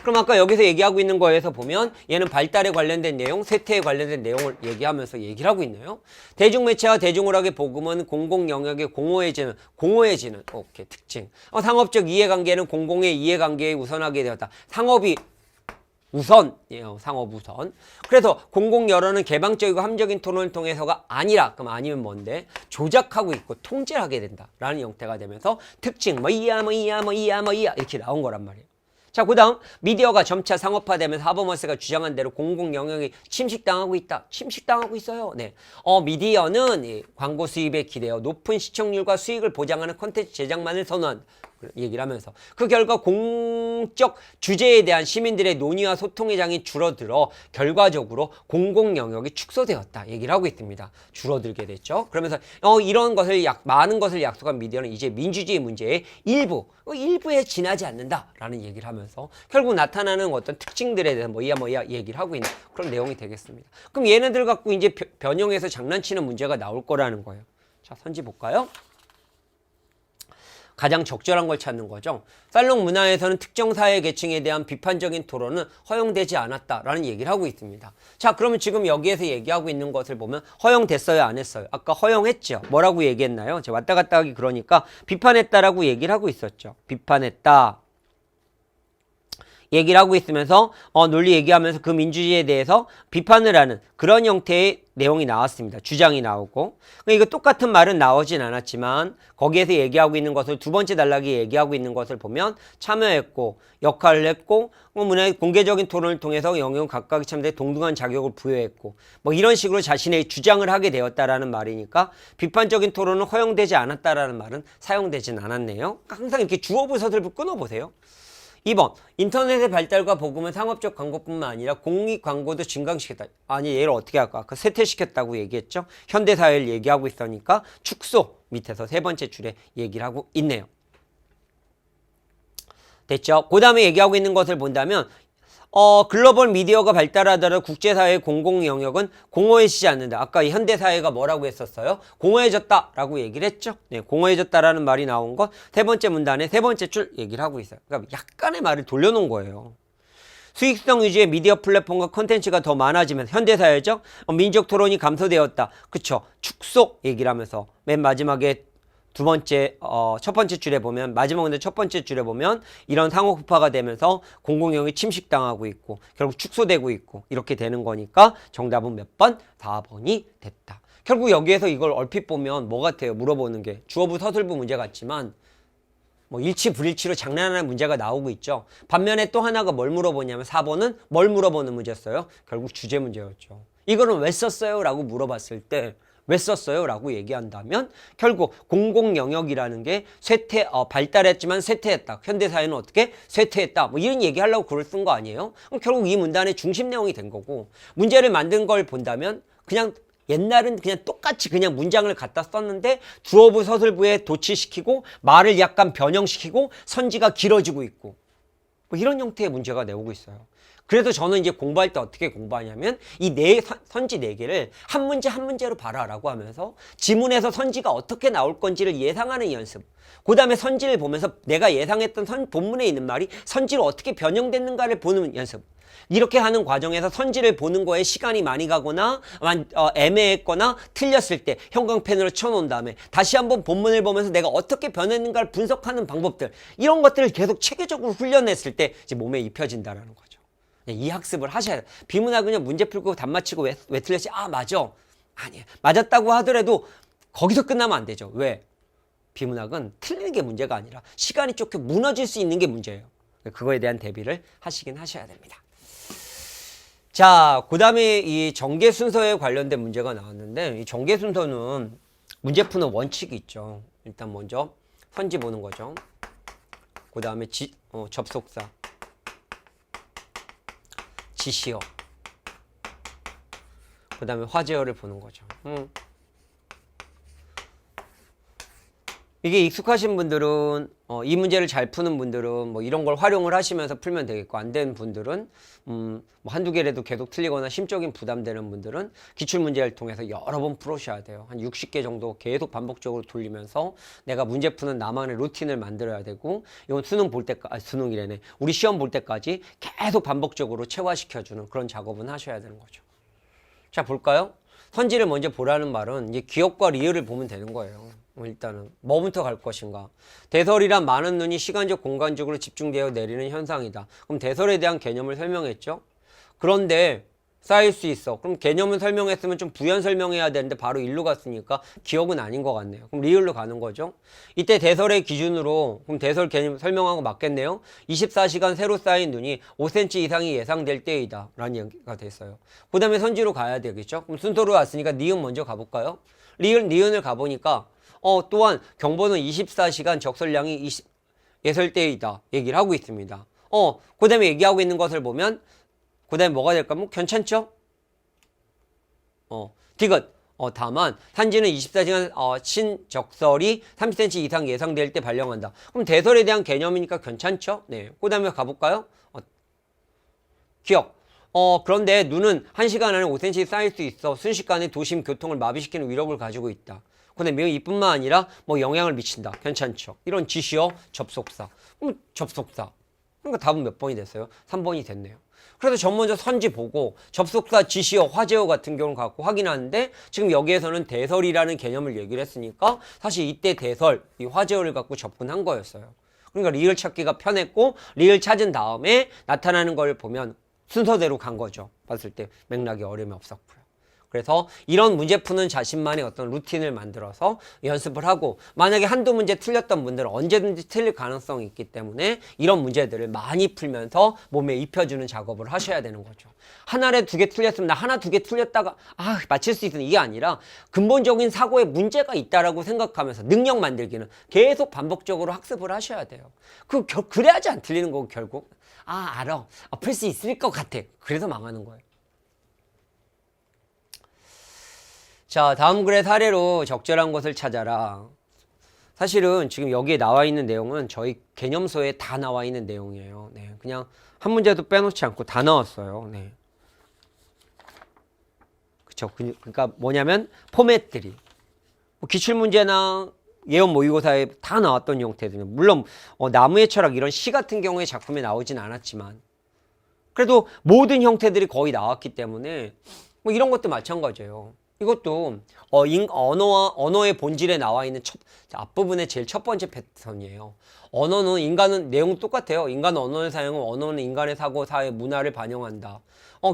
그럼 아까 여기서 얘기하고 있는 거에서 보면 얘는 발달에 관련된 내용, 쇠퇴에 관련된 내용을 얘기하면서 얘기를 하고 있네요. 대중매체와 대중오락의 복음은 공공영역의 공허해지는 오케이, 특징. 상업적 이해관계는 공공의 이해관계에 우선하게 되었다. 상업이 우선이에요. 상업 우선. 그래서 공공 여론은 개방적이고 함적인 토론을 통해서가 아니라, 그럼 아니면 뭔데? 조작하고 있고 통제를 하게 된다라는 형태가 되면서 특징, 이야 이렇게 나온 거란 말이에요. 자, 그 다음 미디어가 점차 상업화되면서 하버머스가 주장한 대로 공공 영역이 침식당하고 있다. 침식당하고 있어요. 네. 미디어는 광고 수입에 기대어 높은 시청률과 수익을 보장하는 콘텐츠 제작만을 선호한다. 얘기를 하면서 그 결과 공적 주제에 대한 시민들의 논의와 소통의 장이 줄어들어 결과적으로 공공 영역이 축소되었다 얘기를 하고 있습니다. 줄어들게 됐죠. 그러면서 이런 것을 많은 것을 약속한 미디어는 이제 민주주의 문제의 일부에 지나지 않는다라는 얘기를 하면서 결국 나타나는 어떤 특징들에 대해서 뭐야 얘기를 하고 있는 그런 내용이 되겠습니다. 그럼 얘네들 갖고 이제 변형해서 장난치는 문제가 나올 거라는 거예요. 자, 선지 볼까요? 가장 적절한 걸 찾는 거죠. 살롱 문화에서는 특정 사회 계층에 대한 비판적인 토론은 허용되지 않았다라는 얘기를 하고 있습니다. 자, 그러면 지금 여기에서 얘기하고 있는 것을 보면 허용됐어요, 안 했어요? 아까 허용했죠. 뭐라고 얘기했나요? 제가 왔다 갔다 하기 그러니까 비판했다라고 얘기를 하고 있었죠. 비판했다. 얘기를 하고 있으면서 논리 얘기하면서 그 민주주의에 대해서 비판을 하는 그런 형태의 내용이 나왔습니다. 주장이 나오고. 이거 똑같은 말은 나오진 않았지만 거기에서 얘기하고 있는 것을 두 번째 단락에 얘기하고 있는 것을 보면 참여했고 역할을 했고 문화의 공개적인 토론을 통해서 영역 각각의 참여에 동등한 자격을 부여했고 이런 식으로 자신의 주장을 하게 되었다라는 말이니까 비판적인 토론은 허용되지 않았다라는 말은 사용되진 않았네요. 항상 이렇게 주어부 서술부 끊어보세요. 2번 인터넷의 발달과 복음은 상업적 광고뿐만 아니라 공익 광고도 증강시켰다. 아니 얘를 어떻게 할까? 아까 쇠퇴시켰다고 얘기했죠. 현대사회를 얘기하고 있으니까 축소 밑에서 세 번째 줄에 얘기를 하고 있네요. 됐죠? 그 다음에 얘기하고 있는 것을 본다면 글로벌 미디어가 발달하더라도 국제사회의 공공 영역은 공허해지지 않는다. 아까 현대사회가 뭐라고 했었어요? 공허해졌다라고 얘기를 했죠. 네, 공허해졌다라는 말이 나온 것 세 번째 문단의 세 번째 줄 얘기를 하고 있어요. 그러니까 약간의 말을 돌려놓은 거예요. 수익성 위주의 미디어 플랫폼과 콘텐츠가 더 많아지면 현대사회죠. 민족 토론이 감소되었다. 그쵸? 축소 얘기를 하면서 맨 마지막에 두 번째, 첫 번째 줄에 보면, 마지막 근데 첫 번째 줄에 보면, 이런 상호흡파가 되면서 공공영역이 침식당하고 있고, 결국 축소되고 있고, 이렇게 되는 거니까 정답은 몇 번? 4번이 됐다. 결국 여기에서 이걸 얼핏 보면 뭐 같아요? 물어보는 게. 주어부 서술부 문제 같지만, 일치 불일치로 장난하는 문제가 나오고 있죠. 반면에 또 하나가 뭘 물어보냐면 4번은 뭘 물어보는 문제였어요? 결국 주제 문제였죠. 이거는 왜 썼어요? 라고 물어봤을 때 왜 썼어요? 라고 얘기한다면 결국 공공 영역이라는 게 발달했지만 쇠퇴했다. 현대사회는 어떻게? 쇠퇴했다. 이런 얘기하려고 글을 쓴 거 아니에요? 그럼 결국 이 문단의 중심 내용이 된 거고 문제를 만든 걸 본다면 그냥 옛날은 그냥 똑같이 그냥 문장을 갖다 썼는데 주어부 서술부에 도치시키고 말을 약간 변형시키고 선지가 길어지고 있고 이런 형태의 문제가 나오고 있어요. 그래서 저는 이제 공부할 때 어떻게 공부하냐면 이 선지 4개를 한 문제 한 문제로 봐라라고 하면서 지문에서 선지가 어떻게 나올 건지를 예상하는 연습. 그 다음에 선지를 보면서 내가 예상했던 본문에 있는 말이 선지로 어떻게 변형됐는가를 보는 연습. 이렇게 하는 과정에서 선지를 보는 거에 시간이 많이 가거나 애매했거나 틀렸을 때 형광펜으로 쳐놓은 다음에 다시 한번 본문을 보면서 내가 어떻게 변했는가를 분석하는 방법들 이런 것들을 계속 체계적으로 훈련했을 때 이제 몸에 입혀진다는 거죠. 이 학습을 하셔야 돼요. 비문학 그냥 문제 풀고 답 맞히고 왜 틀렸지? 아 맞아. 아니에요. 맞았다고 하더라도 거기서 끝나면 안 되죠. 왜? 비문학은 틀리는 게 문제가 아니라 시간이 쫓겨 무너질 수 있는 게 문제예요. 그거에 대한 대비를 하시긴 하셔야 됩니다. 자, 그 다음에 이 전개 순서에 관련된 문제가 나왔는데 이 전개 순서는 문제 푸는 원칙이 있죠. 일단 먼저 선지 보는 거죠. 그 다음에 접속사, 지시어, 그 다음에 화제어를 보는 거죠. 이게 익숙하신 분들은 이 문제를 잘 푸는 분들은 뭐 이런 걸 활용을 하시면서 풀면 되겠고, 안 되는 분들은 뭐 한두 개라도 계속 틀리거나 심적인 부담되는 분들은 기출문제를 통해서 여러 번 풀으셔야 돼요. 한 60개 정도 계속 반복적으로 돌리면서 내가 문제 푸는 나만의 루틴을 만들어야 되고, 이건 수능 볼 때까지, 수능이래네, 우리 시험 볼 때까지 계속 반복적으로 체화시켜주는 그런 작업은 하셔야 되는 거죠. 자, 볼까요? 선지를 먼저 보라는 말은 이제 기억과 리을을 보면 되는 거예요. 일단은 뭐부터 갈 것인가. 대설이란 많은 눈이 시간적 공간적으로 집중되어 내리는 현상이다. 그럼 대설에 대한 개념을 설명했죠. 그런데 쌓일 수 있어. 그럼 개념을 설명했으면 좀 부연 설명해야 되는데 바로 일로 갔으니까 기억은 아닌 것 같네요. 그럼 리을로 가는 거죠. 이때 대설의 기준으로, 그럼 대설 개념 설명한 거 맞겠네요. 24시간 새로 쌓인 눈이 5cm 이상이 예상될 때이다 라는 얘기가 됐어요. 그 다음에 선지로 가야 되겠죠. 그럼 순서로 왔으니까 니은 먼저 가볼까요? 니은을 가보니까 또한 경보는 24시간 적설량이 예설때이다 얘기를 하고 있습니다. 그 다음에 얘기하고 있는 것을 보면 그 다음에 뭐가 될까? 뭐 괜찮죠? 디귿. 다만 산지는 24시간 신적설이 30cm 이상 예상될 때 발령한다. 그럼 대설에 대한 개념이니까 괜찮죠? 네. 그 다음에 가볼까요? 기억. 그런데 눈은 1시간 안에 5cm 쌓일 수 있어 순식간에 도심 교통을 마비시키는 위력을 가지고 있다. 근데 매우 이뿐만 아니라 뭐 영향을 미친다. 괜찮죠? 이런 지시어 접속사. 접속사. 그러니까 답은 몇 번이 됐어요? 3번이 됐네요. 그래서 전 먼저 선지 보고 접속사, 지시어, 화제어 같은 경우를 갖고 확인하는데, 지금 여기에서는 대설이라는 개념을 얘기를 했으니까 사실 이때 대설, 이 화제어를 갖고 접근한 거였어요. 그러니까 리을 찾기가 편했고, 리을 찾은 다음에 나타나는 걸 보면 순서대로 간 거죠. 봤을 때 맥락이 어려움이 없었고요. 그래서 이런 문제 푸는 자신만의 어떤 루틴을 만들어서 연습을 하고, 만약에 한두 문제 틀렸던 분들은 언제든지 틀릴 가능성이 있기 때문에 이런 문제들을 많이 풀면서 몸에 입혀주는 작업을 하셔야 되는 거죠. 하나에 2개 틀렸으면 나 하나 2개 틀렸다가 맞힐 수 있는, 이게 아니라 근본적인 사고에 문제가 있다라고 생각하면서 능력 만들기는 계속 반복적으로 학습을 하셔야 돼요. 그래야지 안 틀리는 거고, 결국 알아, 풀 수 있을 것 같아, 그래서 망하는 거예요. 자, 다음 글의 사례로 적절한 것을 찾아라. 사실은 지금 여기에 나와 있는 내용은 저희 개념서에 다 나와 있는 내용이에요. 네, 그냥 한 문제도 빼놓지 않고 다 나왔어요. 네. 그쵸. 그러니까 뭐냐면 포맷들이 기출문제나 예원 모의고사에 다 나왔던 형태들이에요. 물론 나무의 철학 이런 시 같은 경우에 작품에 나오진 않았지만 그래도 모든 형태들이 거의 나왔기 때문에 뭐 이런 것도 마찬가지예요. 이것도 언어의 본질에 나와 있는 앞부분의 제일 첫 번째 패턴이에요. 언어는 인간은 내용 똑같아요. 인간 언어의 사용은 언어는 인간의 사고, 사회, 문화를 반영한다.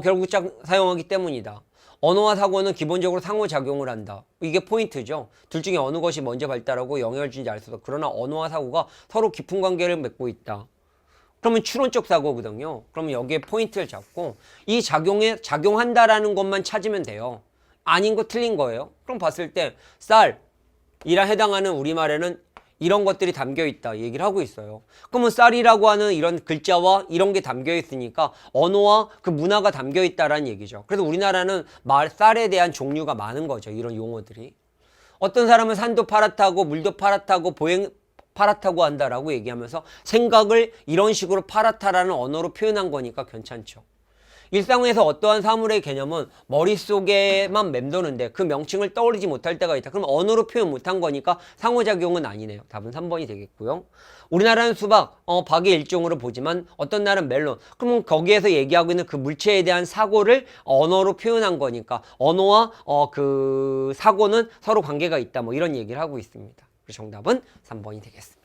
결국 사용하기 때문이다. 언어와 사고는 기본적으로 상호작용을 한다. 이게 포인트죠. 둘 중에 어느 것이 먼저 발달하고 영향을 주는지 알 수 없다. 그러나 언어와 사고가 서로 깊은 관계를 맺고 있다. 그러면 추론적 사고거든요. 그러면 여기에 포인트를 잡고 이 작용한다라는 것만 찾으면 돼요. 아닌 거 틀린 거예요. 그럼 봤을 때 쌀이라 해당하는 우리말에는 이런 것들이 담겨 있다 얘기를 하고 있어요. 그러면 쌀이라고 하는 이런 글자와 이런 게 담겨 있으니까 언어와 그 문화가 담겨 있다라는 얘기죠. 그래서 우리나라는 쌀에 대한 종류가 많은 거죠. 이런 용어들이. 어떤 사람은 산도 파랗다고 물도 파랗다고 파랗다고 한다라고 얘기하면서 생각을 이런 식으로 파랗다라는 언어로 표현한 거니까 괜찮죠. 일상에서 어떠한 사물의 개념은 머릿속에만 맴도는데 그 명칭을 떠올리지 못할 때가 있다. 그럼 언어로 표현 못한 거니까 상호작용은 아니네요. 답은 3번이 되겠고요. 우리나라는 수박, 박의 일종으로 보지만 어떤 나라는 멜론. 그러면 거기에서 얘기하고 있는 그 물체에 대한 사고를 언어로 표현한 거니까 언어와 그 사고는 서로 관계가 있다. 뭐 이런 얘기를 하고 있습니다. 그래서 정답은 3번이 되겠습니다.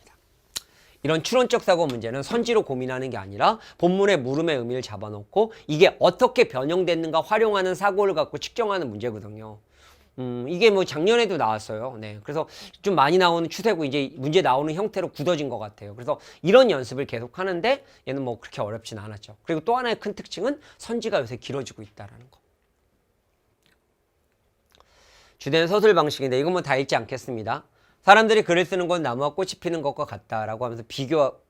이런 추론적 사고 문제는 선지로 고민하는 게 아니라 본문의 물음의 의미를 잡아놓고 이게 어떻게 변형됐는가 활용하는 사고를 갖고 측정하는 문제거든요. 이게 뭐 작년에도 나왔어요. 네. 그래서 좀 많이 나오는 추세고 이제 문제 나오는 형태로 굳어진 것 같아요. 그래서 이런 연습을 계속 하는데 얘는 뭐 그렇게 어렵진 않았죠. 그리고 또 하나의 큰 특징은 선지가 요새 길어지고 있다는 거. 주된 서술 방식인데 이건 뭐 다 읽지 않겠습니다. 사람들이 글을 쓰는 건 나무와 꽃이 피는 것과 같다라고 하면서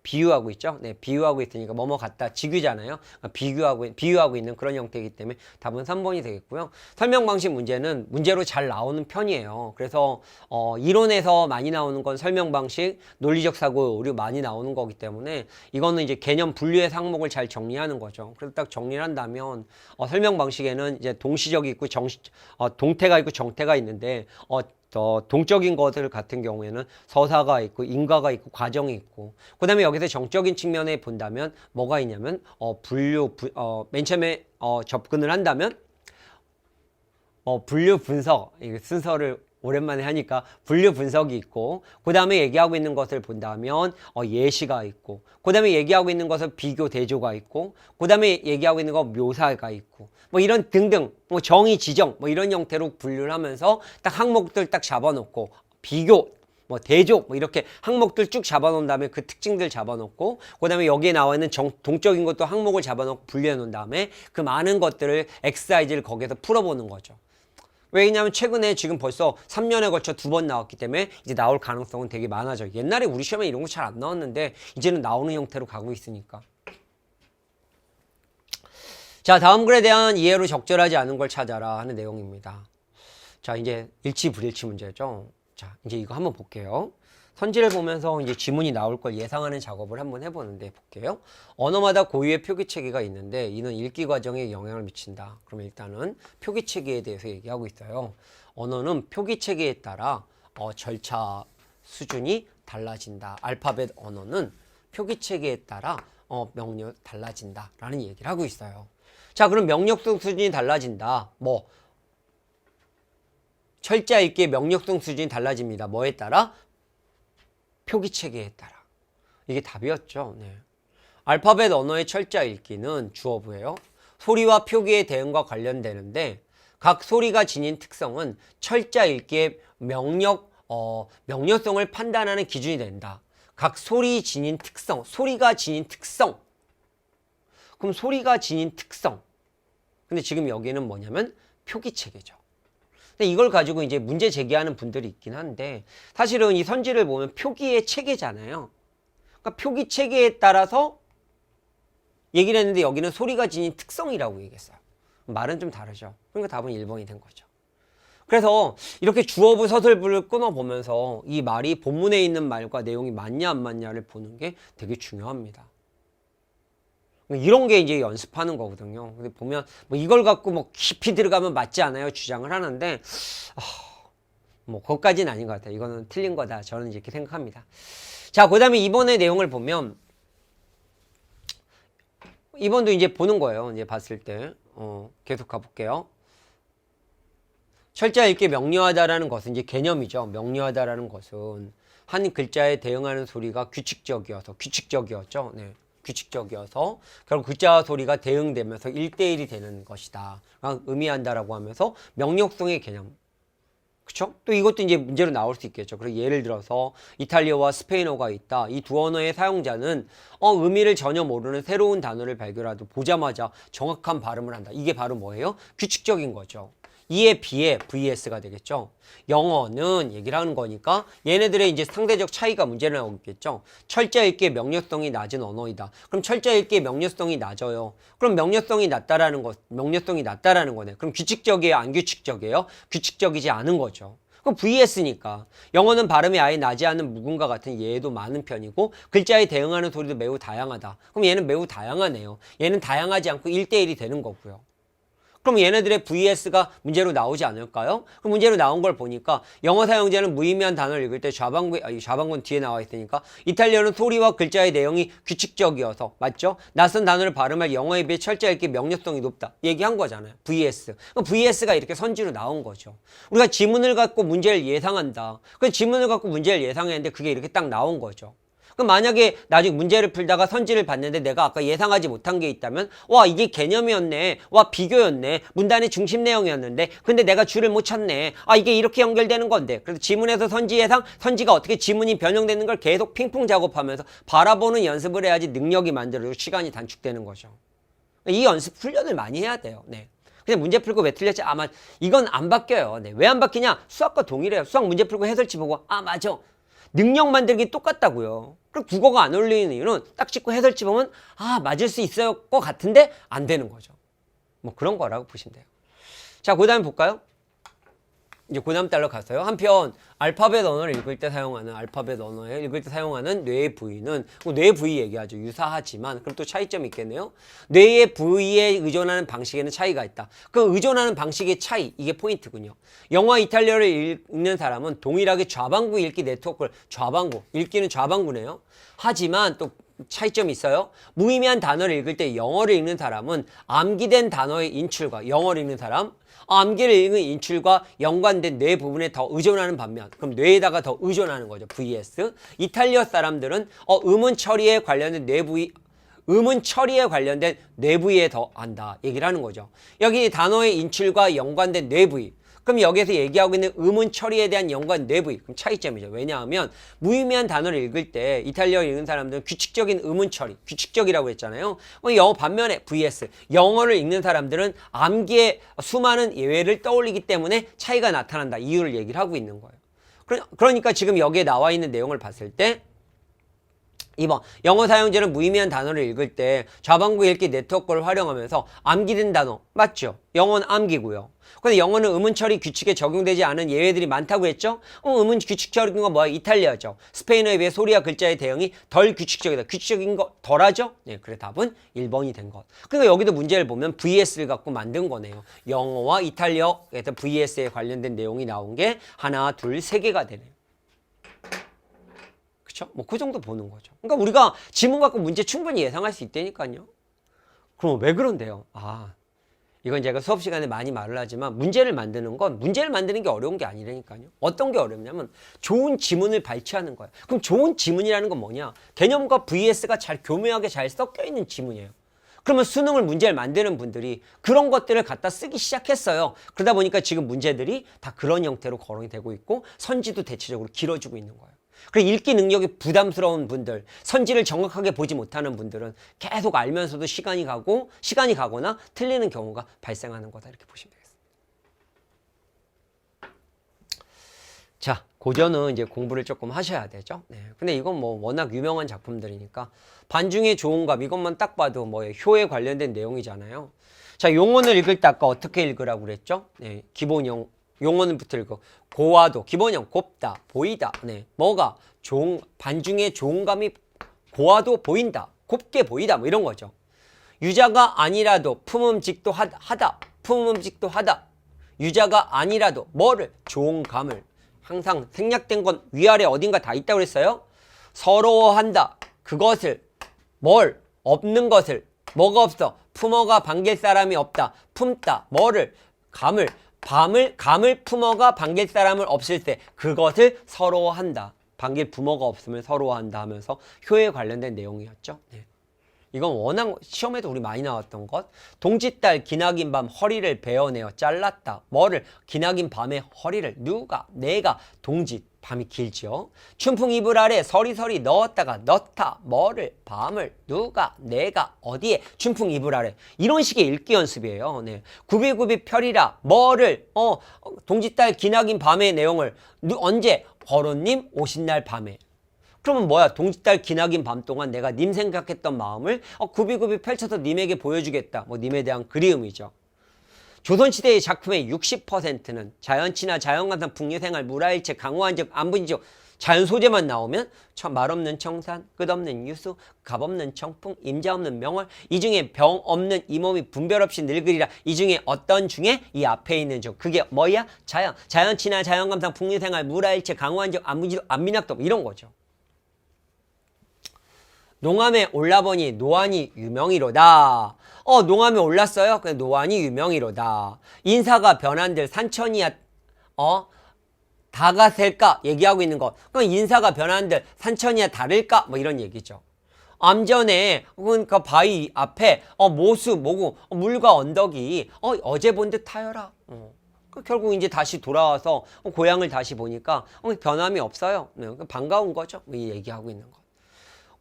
비유하고 있죠. 네, 비유하고 있으니까 뭐뭐 같다. 직유잖아요. 비유하고 있는 그런 형태이기 때문에 답은 3번이 되겠고요. 설명 방식 문제는 문제로 잘 나오는 편이에요. 그래서 이론에서 많이 나오는 건 설명 방식, 논리적 사고, 오류 많이 나오는 거기 때문에 이거는 이제 개념 분류의 항목을 잘 정리하는 거죠. 그래서 딱 정리를 한다면 설명 방식에는 이제 동시적이 있고 동태가 있고 정태가 있는데 동적인 것들 같은 경우에는 서사가 있고 인과가 있고 과정이 있고 그 다음에 여기서 정적인 측면에 본다면 뭐가 있냐면 맨 처음에 접근을 한다면 분류 분석 순서를 오랜만에 하니까 분류 분석이 있고 그 다음에 얘기하고 있는 것을 본다면 예시가 있고 그 다음에 얘기하고 있는 것은 비교 대조가 있고 그 다음에 얘기하고 있는 거 묘사가 있고 뭐 이런 등등 뭐 정의 지정 뭐 이런 형태로 분류를 하면서 딱 항목들 딱 잡아놓고 비교 뭐 대조 뭐 이렇게 항목들 쭉 잡아놓은 다음에 그 특징들 잡아놓고 그 다음에 여기에 나와 있는 동적인 것도 항목을 잡아놓고 분류해 놓은 다음에 그 많은 것들을 엑서사이즈를 거기에서 풀어보는 거죠. 왜냐하면 최근에 지금 벌써 3년에 걸쳐 2번 나왔기 때문에 이제 나올 가능성은 되게 많아져요. 옛날에 우리 시험에 이런 거 잘 안 나왔는데 이제는 나오는 형태로 가고 있으니까. 자, 다음 글에 대한 이해로 적절하지 않은 걸 찾아라 하는 내용입니다. 자, 이제 일치 불일치 문제죠. 자, 이제 이거 한번 볼게요. 선지를 보면서 이제 지문이 나올 걸 예상하는 작업을 한번 해보는데 볼게요. 언어마다 고유의 표기 체계가 있는데 이는 읽기 과정에 영향을 미친다. 그러면 일단은 표기 체계에 대해서 얘기하고 있어요. 언어는 표기 체계에 따라 절차 수준이 달라진다. 알파벳 언어는 표기 체계에 따라 명령 달라진다라는 얘기를 하고 있어요. 자, 그럼 명령성 수준이 달라진다. 뭐 철자 읽기의 명령성 수준이 달라집니다. 뭐에 따라? 표기 체계에 따라. 이게 답이었죠. 네. 알파벳 언어의 철자 읽기는 주어부예요. 소리와 표기의 대응과 관련되는데 각 소리가 지닌 특성은 철자 읽기의 명료성을 판단하는 기준이 된다. 각 소리 지닌 특성, 소리가 지닌 특성. 그럼 소리가 지닌 특성. 근데 지금 여기는 뭐냐면 표기 체계죠. 근데 이걸 가지고 이제 문제 제기하는 분들이 있긴 한데 사실은 이 선지를 보면 표기의 체계잖아요. 그러니까 표기 체계에 따라서 얘기를 했는데 여기는 소리가 지닌 특성이라고 얘기했어요. 말은 좀 다르죠. 그러니까 답은 1번이 된 거죠. 그래서 이렇게 주어부 서술부를 끊어보면서 이 말이 본문에 있는 말과 내용이 맞냐 안 맞냐를 보는 게 되게 중요합니다. 이런 게 이제 연습하는 거거든요. 근데 보면 뭐 이걸 갖고 뭐 깊이 들어가면 맞지 않아요 주장을 하는데 뭐 그것까지는 아닌 것 같아요. 이거는 틀린 거다. 저는 이렇게 생각합니다. 자, 그다음에 이번의 내용을 보면 이번도 이제 보는 거예요. 이제 봤을 때 계속 가볼게요. 철자 읽기 명료하다라는 것은 이제 개념이죠. 명료하다라는 것은 한 글자에 대응하는 소리가 규칙적이었죠. 네. 규칙적이어서 결국 글자와 소리가 대응되면서 1대1이 되는 것이다. 의미한다라고 하면서 명령성의 개념. 그쵸? 또 이것도 이제 문제로 나올 수 있겠죠. 그리고 예를 들어서 이탈리아와 스페인어가 있다. 이 두 언어의 사용자는 의미를 전혀 모르는 새로운 단어를 발견하도 보자마자 정확한 발음을 한다. 이게 바로 뭐예요? 규칙적인 거죠. 이에 비해 VS가 되겠죠. 영어는 얘기를 하는 거니까 얘네들의 이제 상대적 차이가 문제를 나오겠죠. 철자 읽기의 명료성이 낮은 언어이다. 그럼 철자 읽기의 명료성이 낮아요. 그럼 명료성이 낮다라는 거네. 그럼 규칙적이에요? 안 규칙적이에요? 규칙적이지 않은 거죠. 그럼 VS니까 영어는 발음이 아예 나지 않은 묵음과 같은 예도 많은 편이고 글자에 대응하는 소리도 매우 다양하다. 그럼 얘는 매우 다양하네요. 얘는 다양하지 않고 1대1이 되는 거고요. 그럼 얘네들의 VS가 문제로 나오지 않을까요? 그럼 문제로 나온 걸 보니까 영어 사용자는 무의미한 단어를 읽을 때 좌방문 뒤에 나와 있으니까 이탈리아는 소리와 글자의 내용이 규칙적이어서 맞죠? 낯선 단어를 발음할 영어에 비해 철자 읽기 명료성이 높다. 얘기한 거잖아요. VS. 그럼 VS가 이렇게 선지로 나온 거죠. 우리가 지문을 갖고 문제를 예상한다. 그 지문을 갖고 문제를 예상했는데 그게 이렇게 딱 나온 거죠. 그럼 만약에 나중에 문제를 풀다가 선지를 봤는데 내가 아까 예상하지 못한 게 있다면 와 이게 개념이었네. 와 비교였네. 문단의 중심 내용이었는데 근데 내가 줄을 못 쳤네. 아 이게 이렇게 연결되는 건데. 그래서 지문에서 선지 예상, 선지가 어떻게 지문이 변형되는 걸 계속 핑퐁 작업하면서 바라보는 연습을 해야지 능력이 만들어지고 시간이 단축되는 거죠. 이 연습 훈련을 많이 해야 돼요. 네. 그냥 문제 풀고 왜 틀렸지? 아마 이건 안 바뀌어요. 네. 왜 안 바뀌냐? 수학과 동일해요. 수학 문제 풀고 해설지 보고 아 맞아. 능력 만들기 똑같다고요. 그리고 국어가 안 어울리는 이유는 딱 찍고 해설지 보면 아 맞을 수 있을 것 같은데 안 되는 거죠. 뭐 그런 거라고 보시면 돼요. 자, 그 다음에 볼까요? 이제 그 다음 달러 갔어요. 한편 알파벳 언어를 읽을 때 사용하는 알파벳 언어에 읽을 때 사용하는 뇌의 부위는 뇌의 부위 얘기하죠. 유사하지만 그럼 또 차이점이 있겠네요. 뇌의 부위에 의존하는 방식에는 차이가 있다. 그 의존하는 방식의 차이 이게 포인트군요. 영어 이탈리아를 읽는 사람은 동일하게 좌반구 읽기 네트워크를 좌반구 읽기는 좌반구네요. 하지만 또 차이점이 있어요. 무의미한 단어를 읽을 때 영어를 읽는 사람은 암기된 단어의 인출과 영어를 읽는 사람 암기를 읽는 인출과 연관된 뇌 부분에 더 의존하는 반면 그럼 뇌에다가 더 의존하는 거죠. vs 이탈리아 사람들은 음운 처리에 관련된 뇌 부위 음운 처리에 관련된 뇌 부위에 더 한다 얘기를 하는 거죠. 여기 단어의 인출과 연관된 뇌 부위 그럼 여기서 얘기하고 있는 음운 처리에 대한 연관 뇌 부위 그럼 차이점이죠. 왜냐하면 무의미한 단어를 읽을 때 이탈리아어 읽는 사람들은 규칙적인 음운 처리 규칙적이라고 했잖아요. 영어 반면에 vs 영어를 읽는 사람들은 암기의 수많은 예외를 떠올리기 때문에 차이가 나타난다 이유를 얘기를 하고 있는 거예요. 그러니까 지금 여기에 나와 있는 내용을 봤을 때 2번 영어 사용자는 무의미한 단어를 읽을 때 좌반구 읽기 네트워크를 활용하면서 암기된 단어 맞죠? 영어는 암기고요. 근데 영어는 음운 처리 규칙에 적용되지 않은 예외들이 많다고 했죠? 음운 규칙적인 건 뭐야? 이탈리아죠. 스페인어에 비해 소리와 글자의 대응이 덜 규칙적이다. 규칙적인 거 덜하죠? 네, 그래 답은 1번이 된 것. 그러니까 여기도 문제를 보면 VS를 갖고 만든 거네요. 영어와 이탈리아에서 VS에 관련된 내용이 나온 게 하나, 둘, 세 개가 되네요. 그쵸? 뭐 그 정도 보는 거죠. 그러니까 우리가 지문 갖고 문제 충분히 예상할 수 있다니까요. 그럼 왜 그런데요? 이건 제가 수업 시간에 많이 말을 하지만 문제를 만드는 건 문제를 만드는 게 어려운 게 아니라니까요. 어떤 게 어렵냐면 좋은 지문을 발췌하는 거예요. 그럼 좋은 지문이라는 건 뭐냐? 개념과 VS가 잘 교묘하게 잘 섞여 있는 지문이에요. 그러면 수능을 문제를 만드는 분들이 그런 것들을 갖다 쓰기 시작했어요. 그러다 보니까 지금 문제들이 다 그런 형태로 거론이 되고 있고 선지도 대체적으로 길어지고 있는 거예요. 그리고 읽기 능력이 부담스러운 분들, 선지를 정확하게 보지 못하는 분들은 계속 알면서도 시간이 가거나 틀리는 경우가 발생하는 거다 이렇게 보시면 되겠습니다. 자, 고전은 이제 공부를 조금 하셔야 되죠. 네. 근데 이건 뭐 워낙 유명한 작품들이니까 반중의 좋은감 이것만 딱 봐도 뭐 효에 관련된 내용이잖아요. 자, 용언을 읽을 때 아까 어떻게 읽으라고 그랬죠? 네, 기본 용언부터 읽고 고와도 기본형 곱다 보이다 네 뭐가 반중에 좋은 감이 고와도 보인다 곱게 보이다 뭐 이런 거죠. 유자가 아니라도 품음직도 하다 품음직도 하다 유자가 아니라도 뭐를 좋은 감을 항상 생략된 건 위아래 어딘가 다 있다고 그랬어요. 서러워한다 그것을 뭘 없는 것을 뭐가 없어 품어가 반길 사람이 없다 품다 뭐를 감을 품어가 반길 사람을 없을 때 그것을 서러워한다. 반길 부모가 없으면 서러워한다 하면서 효에 관련된 내용이었죠. 네. 이건 워낙 시험에도 우리 많이 나왔던 것. 동짓달 기나긴 밤 허리를 베어내어 잘랐다. 뭐를? 기나긴 밤에 허리를 누가? 내가 동짓. 밤이 길죠. 춘풍 이불 아래 서리서리 넣었다가 넣다. 뭐를? 밤을 누가? 내가 어디에? 춘풍 이불 아래. 이런 식의 읽기 연습이에요. 네. 구비구비 펴리라. 뭐를? 동짓달 기나긴 밤의 내용을 언제? 버론님 오신 날 밤에. 그러면 뭐야? 동짓달 기나긴 밤 동안 내가 님 생각했던 마음을 구비구비 펼쳐서 님에게 보여주겠다. 뭐 님에 대한 그리움이죠. 조선시대의 작품의 60%는 자연치나 자연감상 풍류생활 물화일체 강화한적 안분지적 자연 소재만 나오면 말없는 청산 끝없는 유수 값없는 청풍 임자 없는 명월 이 중에 병 없는 이 몸이 분별 없이 늙으리라 이 중에 어떤 중에 이 앞에 있는 중 그게 뭐야? 자연치나 자연감상 풍류생활 물화일체 강화한적 안분지적 안민학도 이런 거죠. 농암에 올라보니 노안이 유명이로다. 농암에 올랐어요? 그래, 노안이 유명이로다. 인사가 변한들 산천이야. 다가 셀까? 얘기하고 있는 거. 그럼 인사가 변한들 산천이야 다를까? 뭐 이런 얘기죠. 암전에 그러니까 바위 앞에 모수 뭐고 물과 언덕이 어제 본 듯 하여라. 결국 이제 다시 돌아와서 고향을 다시 보니까 변함이 없어요. 반가운 거죠. 이 얘기하고 있는 거.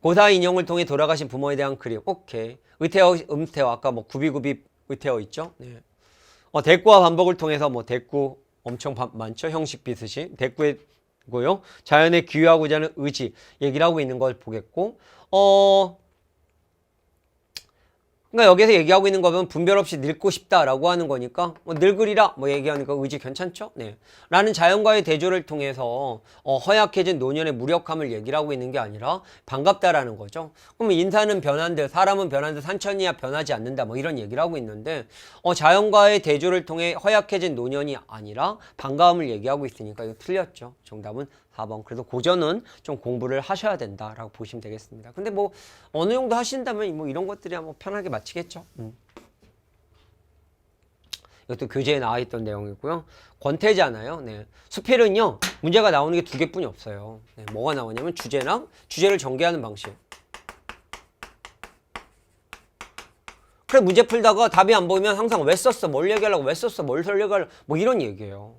고사 인용을 통해 돌아가신 부모에 대한 그림. 오케이. 의태어, 음태어. 아까 뭐 구비구비 의태어 있죠? 네. 대꾸와 반복을 통해서 뭐 대꾸 엄청 많죠. 형식 비슷이. 대꾸고요. 자연에 기여하고자 하는 의지 얘기를 하고 있는 걸 보겠고 그러니까 여기서 얘기하고 있는 거면 분별 없이 늙고 싶다라고 하는 거니까 늙으리라 뭐 얘기하니까 의지 괜찮죠? 네. 라는 자연과의 대조를 통해서 허약해진 노년의 무력함을 얘기를 하고 있는 게 아니라 반갑다라는 거죠. 그럼 인사는 변한들, 사람은 변한들 산천이야 변하지 않는다 뭐 이런 얘기를 하고 있는데 자연과의 대조를 통해 허약해진 노년이 아니라 반가움을 얘기하고 있으니까 이거 틀렸죠. 정답은 4번. 그래서 고전은 좀 공부를 하셔야 된다라고 보시면 되겠습니다. 근데 뭐 어느 정도 하신다면 뭐 이런 것들이야 뭐 편하게 맞히겠죠. 이것도 교재에 나와 있던 내용이고요. 권태잖아요. 네. 수필은요 문제가 나오는 게 두 개뿐이 없어요. 네. 뭐가 나오냐면 주제랑 주제를 전개하는 방식. 그래 문제 풀다가 답이 안 보이면 항상 왜 썼어? 뭘 얘기하려고 왜 썼어? 뭘 설명하려고 뭐 이런 얘기예요.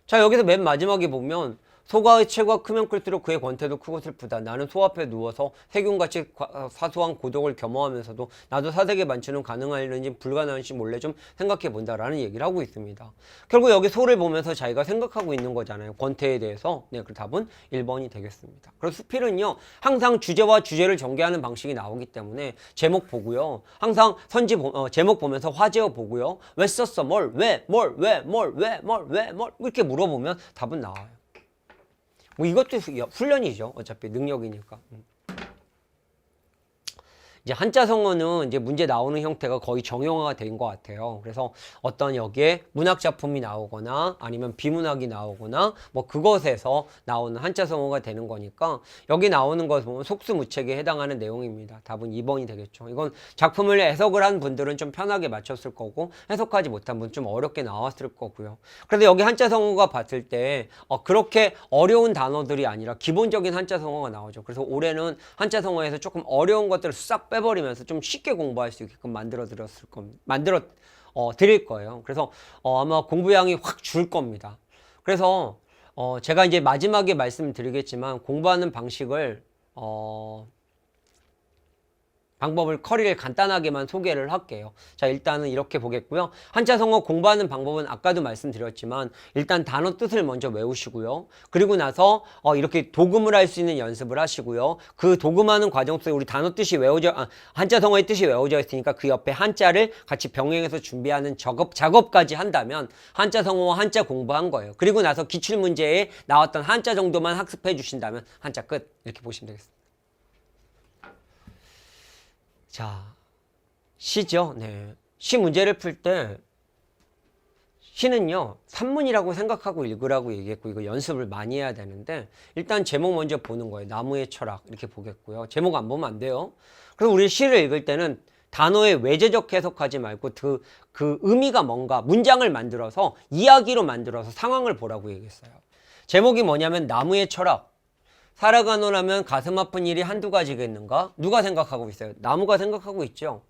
자 여기서 맨 마지막에 보면 소가의 체구가 크면 클수록 그의 권태도 크고 슬프다. 나는 소 앞에 누워서 세균같이 사소한 고독을 겸허하면서도 나도 사색의 만추는 가능할는지 불가능한지 몰래 좀 생각해 본다라는 얘기를 하고 있습니다. 결국 여기 소를 보면서 자기가 생각하고 있는 거잖아요. 권태에 대해서. 네, 그 답은 1번이 되겠습니다. 그리고 수필은요 항상 주제와 주제를 전개하는 방식이 나오기 때문에 제목 보고요. 항상 제목 보면서 화제어 보고요. 왜 썼어? 왜 이렇게 물어보면 답은 나와요. 뭐 이것도 훈련이죠. 어차피 능력이니까. 이제 한자 성어는 이제 문제 나오는 형태가 거의 정형화가 된 것 같아요. 그래서 어떤 여기에 문학 작품이 나오거나 아니면 비문학이 나오거나 뭐 그것에서 나오는 한자 성어가 되는 거니까 여기 나오는 것을 보면 속수무책에 해당하는 내용입니다. 답은 2번이 되겠죠. 이건 작품을 해석을 한 분들은 좀 편하게 맞췄을 거고 해석하지 못한 분은 좀 어렵게 나왔을 거고요. 그래서 여기 한자 성어가 봤을 때 그렇게 어려운 단어들이 아니라 기본적인 한자 성어가 나오죠. 그래서 올해는 한자 성어에서 조금 어려운 것들을 싹 빼버리면서 좀 쉽게 공부할 수 있게끔 드릴 거예요. 그래서 아마 공부량이 확 줄 겁니다. 그래서 제가 이제 마지막에 말씀드리겠지만 공부하는 방식을 커리를 간단하게만 소개를 할게요. 자, 일단은 이렇게 보겠고요. 한자 성어 공부하는 방법은 아까도 말씀드렸지만 일단 단어 뜻을 먼저 외우시고요. 그리고 나서 이렇게 도금을 할 수 있는 연습을 하시고요. 그 도금하는 과정 속에 우리 단어 뜻이 한자 성어의 뜻이 외워져 있으니까 그 옆에 한자를 같이 병행해서 준비하는 작업까지 한다면 한자 성어와 한자 공부한 거예요. 그리고 나서 기출문제에 나왔던 한자 정도만 학습해 주신다면 한자 끝 이렇게 보시면 되겠습니다. 자, 시죠. 네. 시 문제를 풀 때 시는요 산문이라고 생각하고 읽으라고 얘기했고 이거 연습을 많이 해야 되는데 일단 제목 먼저 보는 거예요. 나무의 철학 이렇게 보겠고요. 제목 안 보면 안 돼요. 그래서 우리 시를 읽을 때는 단어의 외제적 해석하지 말고 그 의미가 뭔가 문장을 만들어서 이야기로 만들어서 상황을 보라고 얘기했어요. 제목이 뭐냐면 나무의 철학. 살아가노라면 가슴 아픈 일이 한두 가지겠는가? 누가 생각하고 있어요? 나무가 생각하고 있죠.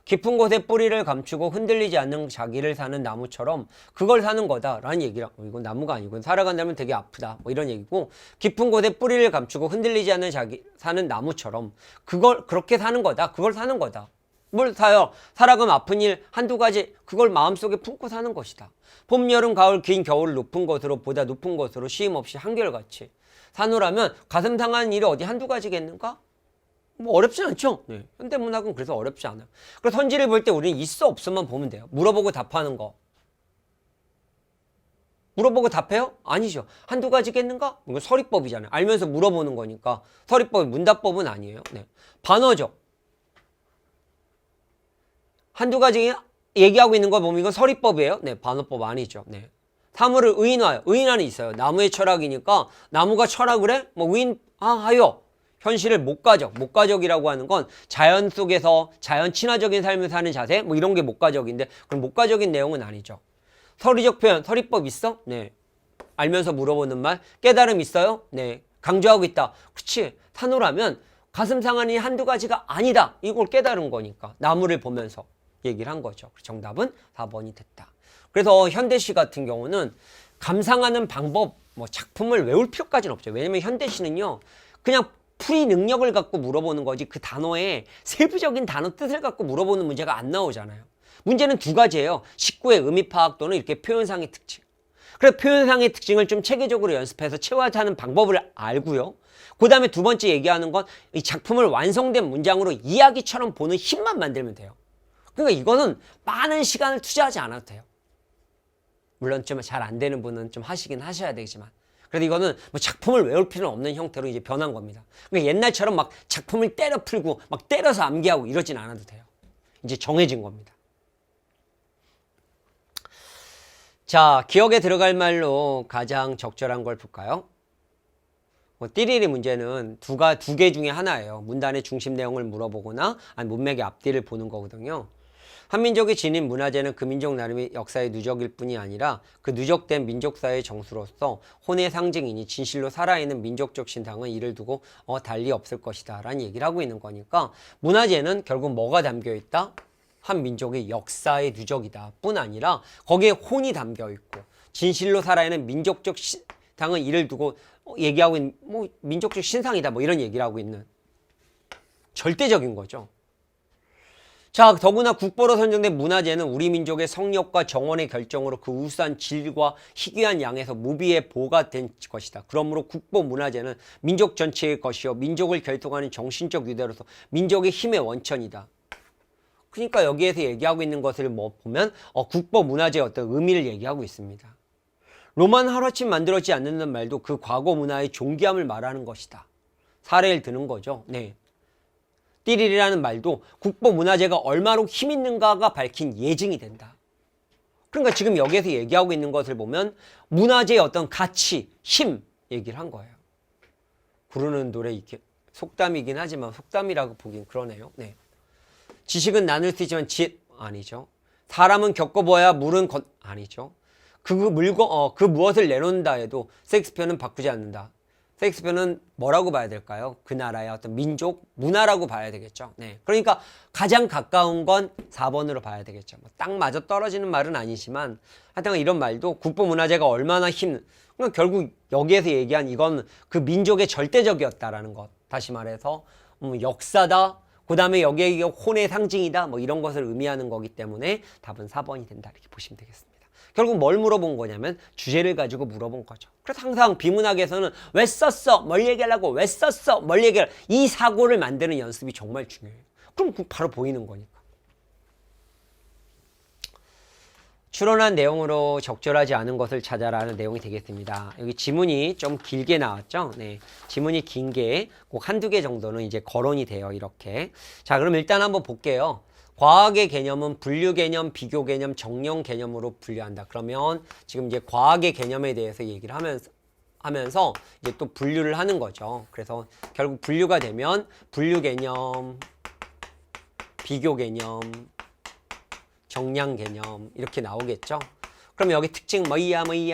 깊은 곳에 뿌리를 감추고 흔들리지 않는 자기를 사는 나무처럼 그걸 사는 거다라는 얘기라. 이건 나무가 아니고 살아간다면 되게 아프다 뭐 이런 얘기고 깊은 곳에 뿌리를 감추고 흔들리지 않는 자기 사는 나무처럼 그걸 그렇게 사는 거다. 그걸 사는 거다. 뭘 사요? 살아가면 아픈 일 한두 가지 그걸 마음속에 품고 사는 것이다. 봄, 여름, 가을, 긴 겨울 높은 곳으로 보다 높은 곳으로 쉼 없이 한결같이 사노라면 가슴 상하는 일이 어디 한두 가지겠는가? 뭐 어렵지 않죠? 네. 현대문학은 그래서 어렵지 않아요. 그래서 선지를 볼 때 우리는 있어 없어만 보면 돼요. 물어보고 답하는 거. 물어보고 답해요? 아니죠. 한두 가지겠는가? 이거 서리법이잖아요. 알면서 물어보는 거니까 서리법, 문답법은 아니에요. 네. 반어적. 한두 가지 얘기하고 있는 거 보면 이건 서리법이에요. 네, 반어법 아니죠. 네. 사물을 의인화요. 의인화는 있어요. 나무의 철학이니까 나무가 철학을 해? 뭐 의인화하여 현실을 목가적이라고 하는 건 자연 속에서 자연 친화적인 삶을 사는 자세 뭐 이런 게 목가적인데 그럼 목가적인 내용은 아니죠. 서리적 표현, 서리법 있어? 네. 알면서 물어보는 말. 깨달음 있어요? 네. 강조하고 있다. 그치. 산호라면 가슴 상하니 한두 가지가 아니다. 이걸 깨달은 거니까 나무를 보면서 얘기를 한 거죠. 정답은 4번이 됐다. 그래서 현대시 같은 경우는 감상하는 방법, 뭐 작품을 외울 필요까지는 없죠. 왜냐면 현대시는요, 그냥 풀이 능력을 갖고 물어보는 거지 그 단어의 세부적인 단어 뜻을 갖고 물어보는 문제가 안 나오잖아요. 문제는 두 가지예요. 식구의 의미 파악 또는 이렇게 표현상의 특징. 그래서 표현상의 특징을 좀 체계적으로 연습해서 채워하는 방법을 알고요. 그 다음에 두 번째 얘기하는 건 이 작품을 완성된 문장으로 이야기처럼 보는 힘만 만들면 돼요. 그러니까 이거는 많은 시간을 투자하지 않아도 돼요. 물론 좀 잘 안 되는 분은 좀 하시긴 하셔야 되지만. 그래도 이거는 뭐 작품을 외울 필요는 없는 형태로 이제 변한 겁니다. 그러니까 옛날처럼 막 작품을 때려 풀고 막 때려서 암기하고 이러진 않아도 돼요. 이제 정해진 겁니다. 자, 기억에 들어갈 말로 가장 적절한 걸 볼까요? 띠리리 문제는 두 개 중에 하나예요. 문단의 중심 내용을 물어보거나 아니 문맥의 앞뒤를 보는 거거든요. 한민족이 지닌 문화재는 그 민족 나름의 역사의 누적일 뿐이 아니라 그 누적된 민족사의 정수로서 혼의 상징이니 진실로 살아있는 민족적 신상은 이를 두고 달리 없을 것이다 라는 얘기를 하고 있는 거니까 문화재는 결국 뭐가 담겨있다? 한 민족의 역사의 누적이다 뿐 아니라 거기에 혼이 담겨있고 진실로 살아있는 민족적 신상은 이를 두고 얘기하고 있는 뭐 민족적 신상이다 뭐 이런 얘기를 하고 있는 절대적인 거죠. 자, 더구나 국보로 선정된 문화재는 우리 민족의 성욕과 정원의 결정으로 그 우수한 질과 희귀한 양에서 무비에 보호가 된 것이다. 그러므로 국보 문화재는 민족 전체의 것이요 민족을 결속하는 정신적 유대로서 민족의 힘의 원천이다. 그러니까 여기에서 얘기하고 있는 것을 뭐 보면 국보 문화재의 어떤 의미를 얘기하고 있습니다. 로마는 하루아침 만들어지지 않는다는 말도 그 과거 문화의 존귀함을 말하는 것이다. 사례를 드는 거죠. 네. 띠리리라는 말도 국보 문화재가 얼마로 힘 있는가가 밝힌 예증이 된다. 그러니까 지금 여기에서 얘기하고 있는 것을 보면 문화재의 어떤 가치, 힘 얘기를 한 거예요. 부르는 노래 이게 속담이긴 하지만 속담이라고 보긴 그러네요. 네. 지식은 나눌 수 있지만 아니죠. 사람은 겪어봐야 물은 아니죠. 그 무엇을 내놓는다 해도 셰익스피어는 바꾸지 않는다. 셰익스피어는 뭐라고 봐야 될까요? 그 나라의 어떤 민족, 문화라고 봐야 되겠죠. 네. 그러니까 가장 가까운 건 4번으로 봐야 되겠죠. 딱 맞아 떨어지는 말은 아니지만 하여튼 이런 말도 국보 문화재가 얼마나 그러니까 결국 여기에서 얘기한 이건 그 민족의 절대적이었다라는 것. 다시 말해서 역사다. 그 다음에 여기에 혼의 상징이다. 뭐 이런 것을 의미하는 거기 때문에 답은 4번이 된다. 이렇게 보시면 되겠습니다. 결국 뭘 물어본 거냐면 주제를 가지고 물어본 거죠. 그래서 항상 비문학에서는 왜 썼어? 뭘 얘기하려고? 왜 썼어? 뭘 얘기하려고? 이 사고를 만드는 연습이 정말 중요해요. 그럼 바로 보이는 거니까. 추론한 내용으로 적절하지 않은 것을 찾아라는 내용이 되겠습니다. 여기 지문이 좀 길게 나왔죠? 네. 지문이 긴 게 꼭 한두 개 정도는 이제 거론이 돼요. 이렇게. 자, 그럼 일단 한번 볼게요. 과학의 개념은 분류 개념, 비교 개념, 정령 개념으로 분류한다. 그러면 지금 이제 과학의 개념에 대해서 얘기를 하면서 이제 또 분류를 하는 거죠. 그래서 결국 분류가 되면 분류 개념, 비교 개념, 정량 개념 이렇게 나오겠죠. 그럼 여기 특징 뭐이야 그럼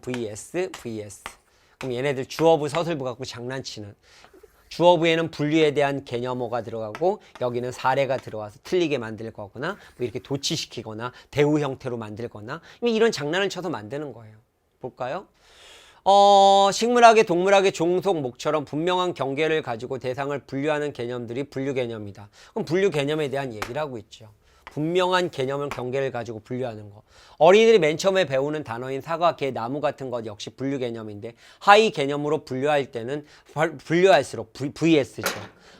vs 그럼 얘네들 주어부 서술부 갖고 장난치는 주어부에는 분류에 대한 개념어가 들어가고 여기는 사례가 들어와서 틀리게 만들 거거나 뭐 이렇게 도치시키거나 대우 형태로 만들거나 이런 장난을 쳐서 만드는 거예요. 볼까요? 식물학의 동물학의 종속 목처럼 분명한 경계를 가지고 대상을 분류하는 개념들이 분류 개념이다. 그럼 분류 개념에 대한 얘기를 하고 있죠. 분명한 개념을 경계를 가지고 분류하는 거. 어린이들이 맨 처음에 배우는 단어인 사과, 개, 나무 같은 것 역시 분류 개념인데 하위 개념으로 분류할 때는 분류할수록 VS죠.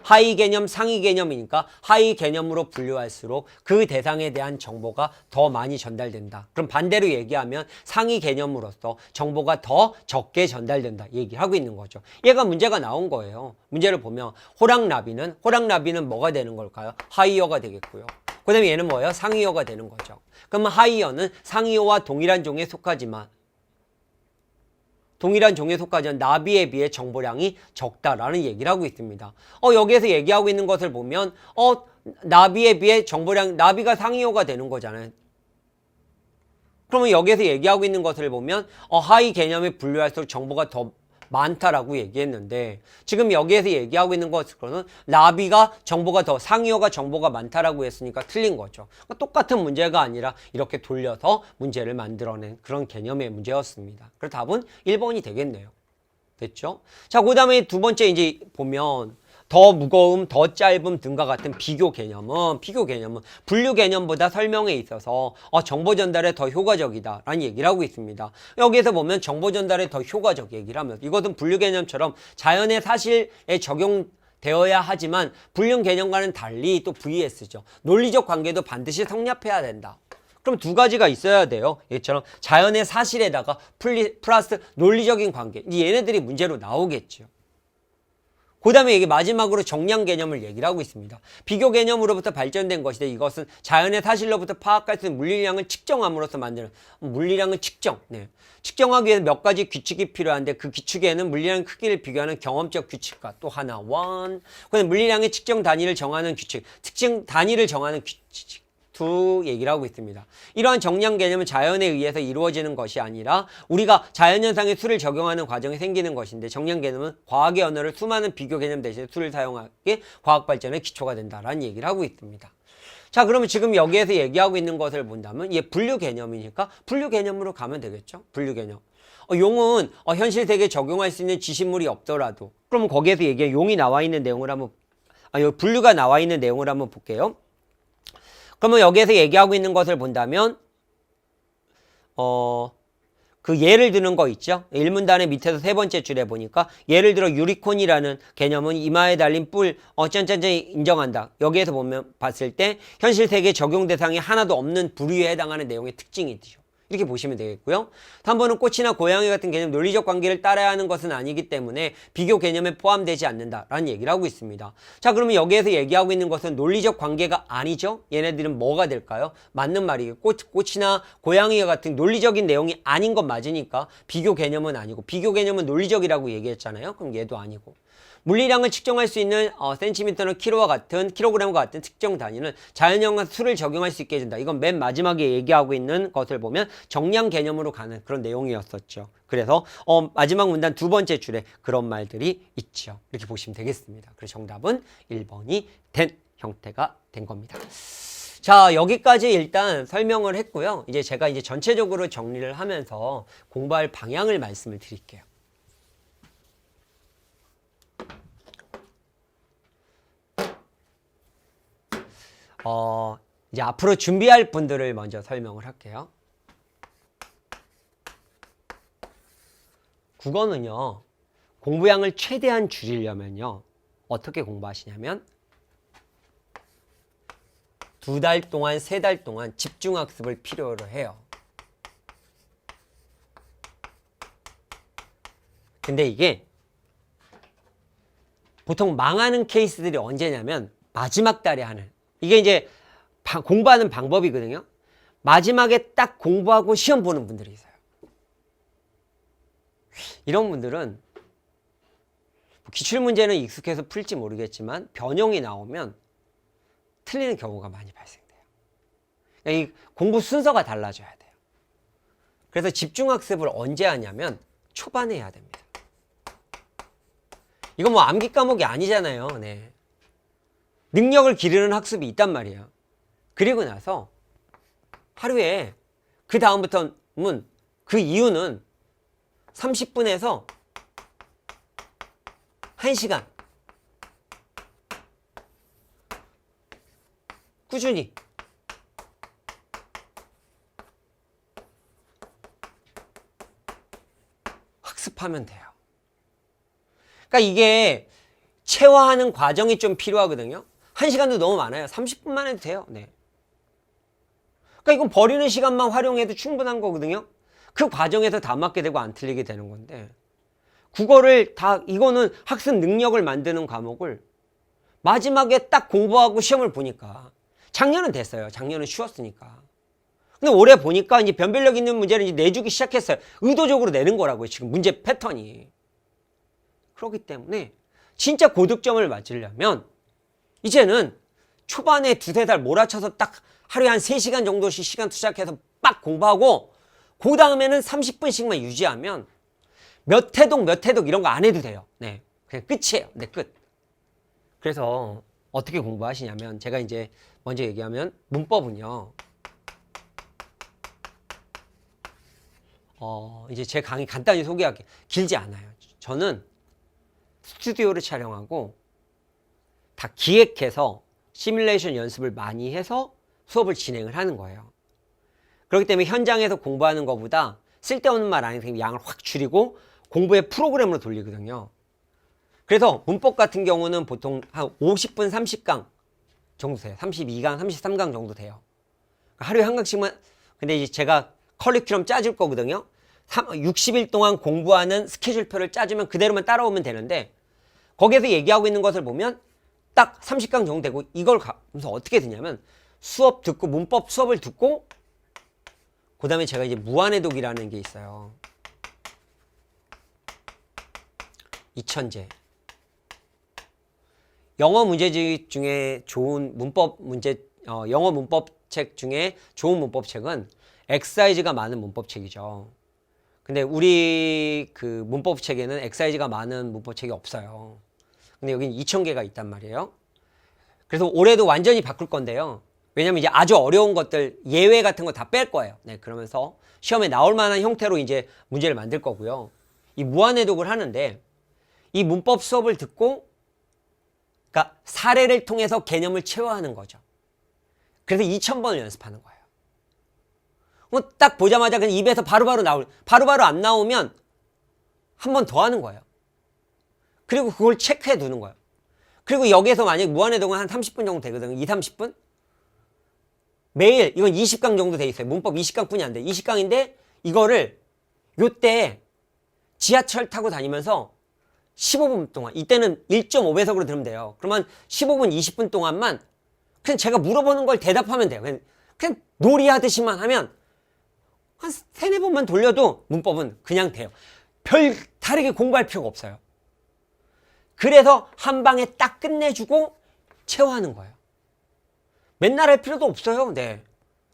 하위 개념, 상위 개념이니까 하위 개념으로 분류할수록 그 대상에 대한 정보가 더 많이 전달된다. 그럼 반대로 얘기하면 상위 개념으로서 정보가 더 적게 전달된다. 얘기하고 있는 거죠. 얘가 문제가 나온 거예요. 문제를 보면 호랑나비는 뭐가 되는 걸까요? 하위어가 되겠고요. 그 다음에 얘는 뭐예요? 상위어가 되는 거죠. 그러면 하위어는 상위어와 동일한 종에 속하지만 나비에 비해 정보량이 적다라는 얘기를 하고 있습니다. 여기에서 얘기하고 있는 것을 보면 나비에 비해 나비가 상위어가 되는 거잖아요. 그러면 여기에서 얘기하고 있는 것을 보면 하위 개념에 분류할수록 정보가 더 많다라고 얘기했는데 지금 여기에서 얘기하고 있는 것은 나비가 정보가 더 상위어가 정보가 많다라고 했으니까 틀린 거죠. 그러니까 똑같은 문제가 아니라 이렇게 돌려서 문제를 만들어낸 그런 개념의 문제였습니다. 그래서 답은 1번이 되겠네요. 됐죠? 자, 그 다음에 두 번째 이제 보면 더 무거움, 더 짧음 등과 같은 비교 개념은 분류 개념보다 설명에 있어서 정보 전달에 더 효과적이다라는 얘기를 하고 있습니다. 여기에서 보면 정보 전달에 더 효과적 얘기를 하면서 이것은 분류 개념처럼 자연의 사실에 적용되어야 하지만 분류 개념과는 달리 또 VS죠. 논리적 관계도 반드시 성립해야 된다. 그럼 두 가지가 있어야 돼요. 얘처럼 자연의 사실에다가 플러스 논리적인 관계. 얘네들이 문제로 나오겠죠. 그 다음에 이게 마지막으로 정량 개념을 얘기를 하고 있습니다. 비교 개념으로부터 발전된 것인데 이것은 자연의 사실로부터 파악할 수 있는 물리량을 측정함으로써 만드는 물리량을 측정. 네. 측정하기 위해서 몇 가지 규칙이 필요한데 그 규칙에는 물리량 크기를 비교하는 경험적 규칙과 또 하나 그다음에 물리량의 측정 단위를 정하는 규칙, 측정 단위를 정하는 규칙. 두 얘기를 하고 있습니다. 이러한 정량 개념은 자연에 의해서 이루어지는 것이 아니라 우리가 자연현상에 수를 적용하는 과정이 생기는 것인데 정량 개념은 과학의 언어를 수많은 비교 개념 대신에 수를 사용하기에 과학 발전의 기초가 된다라는 얘기를 하고 있습니다. 자, 그러면 지금 여기에서 얘기하고 있는 것을 본다면 얘 분류 개념이니까 분류 개념으로 가면 되겠죠? 분류 개념. 용은 현실 세계에 적용할 수 있는 지식물이 없더라도 그러면 거기에서 얘기해 용이 나와 있는 내용을 한번 분류가 나와 있는 내용을 한번 볼게요. 그러면 여기에서 얘기하고 있는 것을 본다면 그 예를 드는 거 있죠. 1문단의 밑에서 세 번째 줄에 보니까 예를 들어 유리콘이라는 개념은 이마에 달린 뿔 짠짠짠 인정한다. 여기에서 보면 봤을 때 현실 세계 적용 대상이 하나도 없는 부류에 해당하는 내용의 특징이죠. 이렇게 보시면 되겠고요. 3번은 꽃이나 고양이 같은 개념 논리적 관계를 따라야 하는 것은 아니기 때문에 비교 개념에 포함되지 않는다라는 얘기를 하고 있습니다. 자, 그러면 여기에서 얘기하고 있는 것은 논리적 관계가 아니죠. 얘네들은 뭐가 될까요? 맞는 말이에요. 꽃이나 고양이 같은 논리적인 내용이 아닌 건 맞으니까 비교 개념은 아니고 비교 개념은 논리적이라고 얘기했잖아요. 그럼 얘도 아니고. 물리량을 측정할 수 있는 센티미터나 킬로그램과 같은 특정 단위는 자연형과 수를 적용할 수 있게 해준다. 이건 맨 마지막에 얘기하고 있는 것을 보면 정량 개념으로 가는 그런 내용이었었죠. 그래서 마지막 문단 두 번째 줄에 그런 말들이 있죠. 이렇게 보시면 되겠습니다. 그래서 정답은 1번이 된 형태가 된 겁니다. 자, 여기까지 일단 설명을 했고요. 이제 제가 전체적으로 정리를 하면서 공부할 방향을 말씀을 드릴게요. 이제 앞으로 준비할 분들을 먼저 설명을 할게요. 국어는요, 공부량을 최대한 줄이려면요, 어떻게 공부하시냐면, 2달 동안, 3달 동안 집중학습을 필요로 해요. 근데 이게 보통 망하는 케이스들이 언제냐면, 마지막 달에 하는. 이게 이제 공부하는 방법이거든요. 마지막에 딱 공부하고 시험 보는 분들이 있어요. 이런 분들은 기출문제는 익숙해서 풀지 모르겠지만 변형이 나오면 틀리는 경우가 많이 발생돼요. 이 공부 순서가 달라져야 돼요. 그래서 집중학습을 언제 하냐면 초반에 해야 됩니다. 이건 뭐 암기 과목이 아니잖아요. 네. 능력을 기르는 학습이 있단 말이에요. 그리고 나서 하루에 그 다음부터는 그 이유는 30분에서 1시간 꾸준히 학습하면 돼요. 그러니까 이게 체화하는 과정이 좀 필요하거든요. 1시간도 너무 많아요. 30분만 해도 돼요. 네. 그러니까 이건 버리는 시간만 활용해도 충분한 거거든요. 그 과정에서 다 맞게 되고 안 틀리게 되는 건데 국어를 이거는 학습 능력을 만드는 과목을 마지막에 딱 공부하고 시험을 보니까 작년은 됐어요. 작년은 쉬웠으니까. 근데 올해 보니까 이제 변별력 있는 문제를 이제 내주기 시작했어요. 의도적으로 내는 거라고요. 지금 문제 패턴이. 그렇기 때문에 진짜 고득점을 맞으려면 이제는 초반에 2-3달 몰아쳐서 딱 하루에 한 3시간 정도씩 시간 투자해서 빡 공부하고 그 다음에는 30분씩만 유지하면 몇 회독 이런 거 안 해도 돼요. 네, 그냥 끝이에요. 네, 끝. 그래서 어떻게 공부하시냐면 제가 이제 먼저 얘기하면 문법은요. 이제 제 강의 간단히 소개할게요. 길지 않아요. 저는 스튜디오를 촬영하고 다 기획해서 시뮬레이션 연습을 많이 해서 수업을 진행을 하는 거예요. 그렇기 때문에 현장에서 공부하는 것보다 쓸데없는 말 안 해서 양을 확 줄이고 공부의 프로그램으로 돌리거든요. 그래서 문법 같은 경우는 보통 한 50분 30강 정도 돼요. 32강, 33강 정도 돼요. 하루에 한 강씩만. 근데 이제 제가 커리큘럼 짜줄 거거든요. 60일 동안 공부하는 스케줄표를 짜주면 그대로만 따라오면 되는데, 거기에서 얘기하고 있는 것을 보면 딱 30강 정도 되고, 이걸 가면서 어떻게 되냐면 수업 듣고 문법 수업을 듣고 그 다음에 제가 이제 무한해독이라는 게 있어요. 이천제. 영어 문제집 중에 좋은 문법 문제, 영어 문법책 중에 좋은 문법책은 엑사이즈가 많은 문법책이죠. 근데 우리 그 문법책에는 엑사이즈가 많은 문법책이 없어요. 근데 여기는 2000개가 있단 말이에요. 그래서 올해도 완전히 바꿀 건데요. 왜냐면 이제 아주 어려운 것들, 예외 같은 거 다 뺄 거예요. 네, 그러면서 시험에 나올 만한 형태로 이제 문제를 만들 거고요. 이 무한해독을 하는데, 이 문법 수업을 듣고, 그러니까 사례를 통해서 개념을 체화하는 거죠. 그래서 2000번을 연습하는 거예요. 딱 보자마자 그냥 입에서 바로바로 안 나오면 한 번 더 하는 거예요. 그리고 그걸 체크해 두는 거예요. 그리고 여기에서 만약 무한해독은 한 30분 정도 되거든요. 2, 30분? 매일, 이건 20강 정도 돼 있어요. 문법 20강뿐이 안 돼. 20강인데 이거를 요때 지하철 타고 다니면서 15분 동안, 이때는 1.5배속으로 들으면 돼요. 그러면 15분, 20분 동안만 그냥 제가 물어보는 걸 대답하면 돼요. 그냥 놀이하듯이만 하면 한 3, 4번만 돌려도 문법은 그냥 돼요. 별 다르게 공부할 필요가 없어요. 그래서 한 방에 딱 끝내주고 체화하는 거예요. 맨날 할 필요도 없어요. 네.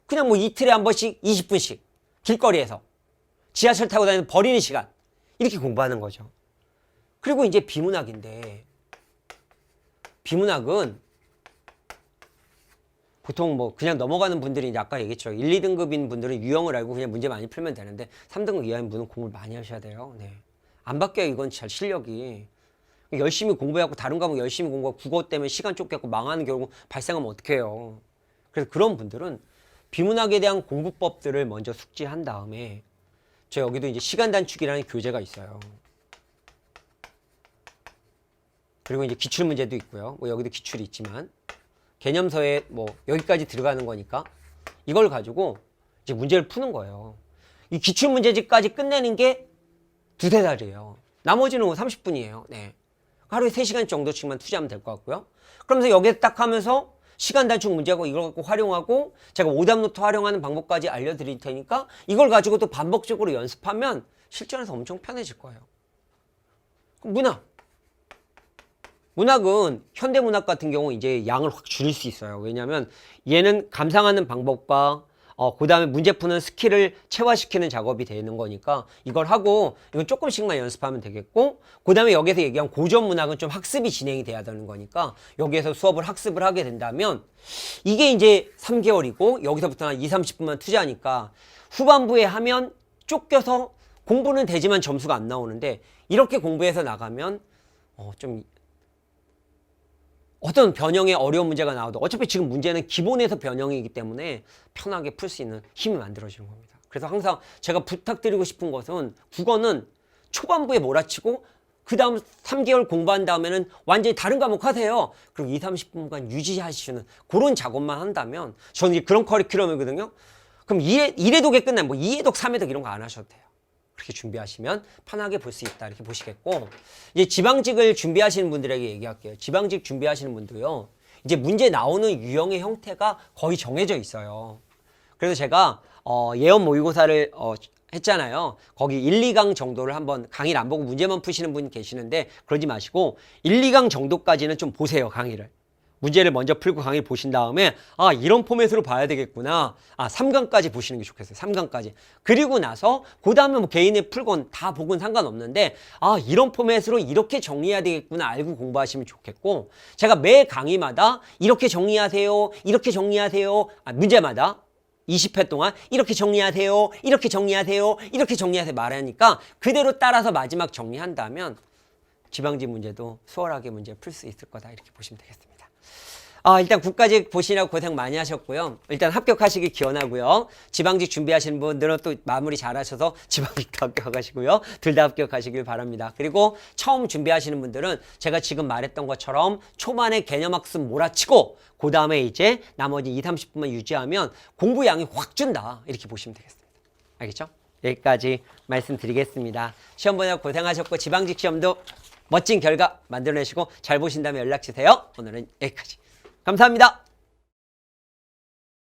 그냥 뭐 이틀에 한 번씩 20분씩 길거리에서 지하철 타고 다니는 버리는 시간 이렇게 공부하는 거죠. 그리고 이제 비문학인데, 비문학은 보통 뭐 그냥 넘어가는 분들이 이제 아까 얘기했죠. 1, 2등급인 분들은 유형을 알고 그냥 문제 많이 풀면 되는데 3등급 이하인 분은 공부를 많이 하셔야 돼요. 네. 안 바뀌어요. 이건 잘 실력이. 열심히 공부해갖고 다른 과목 열심히 공부하고 국어 때문에 시간 쫓겨갖고 망하는 경우 발생하면 어떡해요. 그래서 그런 분들은 비문학에 대한 공부법들을 먼저 숙지한 다음에, 저 여기도 이제 시간 단축이라는 교재가 있어요. 그리고 이제 기출 문제도 있고요. 뭐 여기도 기출이 있지만 개념서에 뭐 여기까지 들어가는 거니까 이걸 가지고 이제 문제를 푸는 거예요. 이 기출 문제집까지 끝내는 게 2~3달이에요. 나머지는 30분이에요. 네. 하루에 3시간 정도씩만 투자하면 될 것 같고요. 그러면서 여기에 딱 하면서 시간 단축 문제고 이걸 갖고 활용하고 제가 오답 노트 활용하는 방법까지 알려드릴 테니까 이걸 가지고 또 반복적으로 연습하면 실전에서 엄청 편해질 거예요. 문학은 현대문학 같은 경우 이제 양을 확 줄일 수 있어요. 왜냐하면 얘는 감상하는 방법과 그 다음에 문제 푸는 스킬을 체화시키는 작업이 되는 거니까 이걸 하고 이건 조금씩만 연습하면 되겠고, 그 다음에 여기서 얘기한 고전 문학은 좀 학습이 진행이 돼야 되는 거니까 여기에서 수업을 학습을 하게 된다면 이게 이제 3개월이고 여기서부터 한 2, 30분만 투자하니까 후반부에 하면 쫓겨서 공부는 되지만 점수가 안 나오는데, 이렇게 공부해서 나가면 좀 어떤 변형의 어려운 문제가 나와도 어차피 지금 문제는 기본에서 변형이기 때문에 편하게 풀 수 있는 힘이 만들어지는 겁니다. 그래서 항상 제가 부탁드리고 싶은 것은 국어는 초반부에 몰아치고 그 다음 3개월 공부한 다음에는 완전히 다른 과목 하세요. 그리고 2, 30분간 유지하시는 그런 작업만 한다면, 저는 이제 그런 커리큘럼이거든요. 그럼 1회독에 끝나면 뭐 2회독, 3회독 이런 거 안 하셔도 돼요. 그렇게 준비하시면 편하게 볼 수 있다 이렇게 보시겠고, 이제 지방직을 준비하시는 분들에게 얘기할게요. 지방직 준비하시는 분도요, 이제 문제 나오는 유형의 형태가 거의 정해져 있어요. 그래서 제가 예언 모의고사를 했잖아요. 거기 1, 2강 정도를 한번, 강의를 안 보고 문제만 푸시는 분 계시는데 그러지 마시고 1, 2강 정도까지는 좀 보세요. 강의를. 문제를 먼저 풀고 강의를 보신 다음에 이런 포맷으로 봐야 되겠구나. 3강까지 보시는 게 좋겠어요. 3강까지. 그리고 나서 그 다음에 뭐 개인의 풀건 다 보건 상관없는데 이런 포맷으로 이렇게 정리해야 되겠구나 알고 공부하시면 좋겠고, 제가 매 강의마다 이렇게 정리하세요. 이렇게 정리하세요. 문제마다 20회 동안 이렇게 정리하세요. 이렇게 정리하세요. 이렇게 정리하세요. 말하니까 그대로 따라서 마지막 정리한다면 지방직 문제도 수월하게 문제 풀 수 있을 거다 이렇게 보시면 되겠습니다. 일단 국가직 보시느라고 고생 많이 하셨고요. 일단 합격하시길 기원하고요. 지방직 준비하시는 분들은 또 마무리 잘 하셔서 지방직도 합격하시고요. 둘 다 합격하시길 바랍니다. 그리고 처음 준비하시는 분들은 제가 지금 말했던 것처럼 초반에 개념학습 몰아치고 그 다음에 이제 나머지 2, 30분만 유지하면 공부 양이 확 준다. 이렇게 보시면 되겠습니다. 알겠죠? 여기까지 말씀드리겠습니다. 시험 보느라 고생하셨고 지방직 시험도 멋진 결과 만들어내시고 잘 보신 다음에 연락 주세요. 오늘은 여기까지. 감사합니다.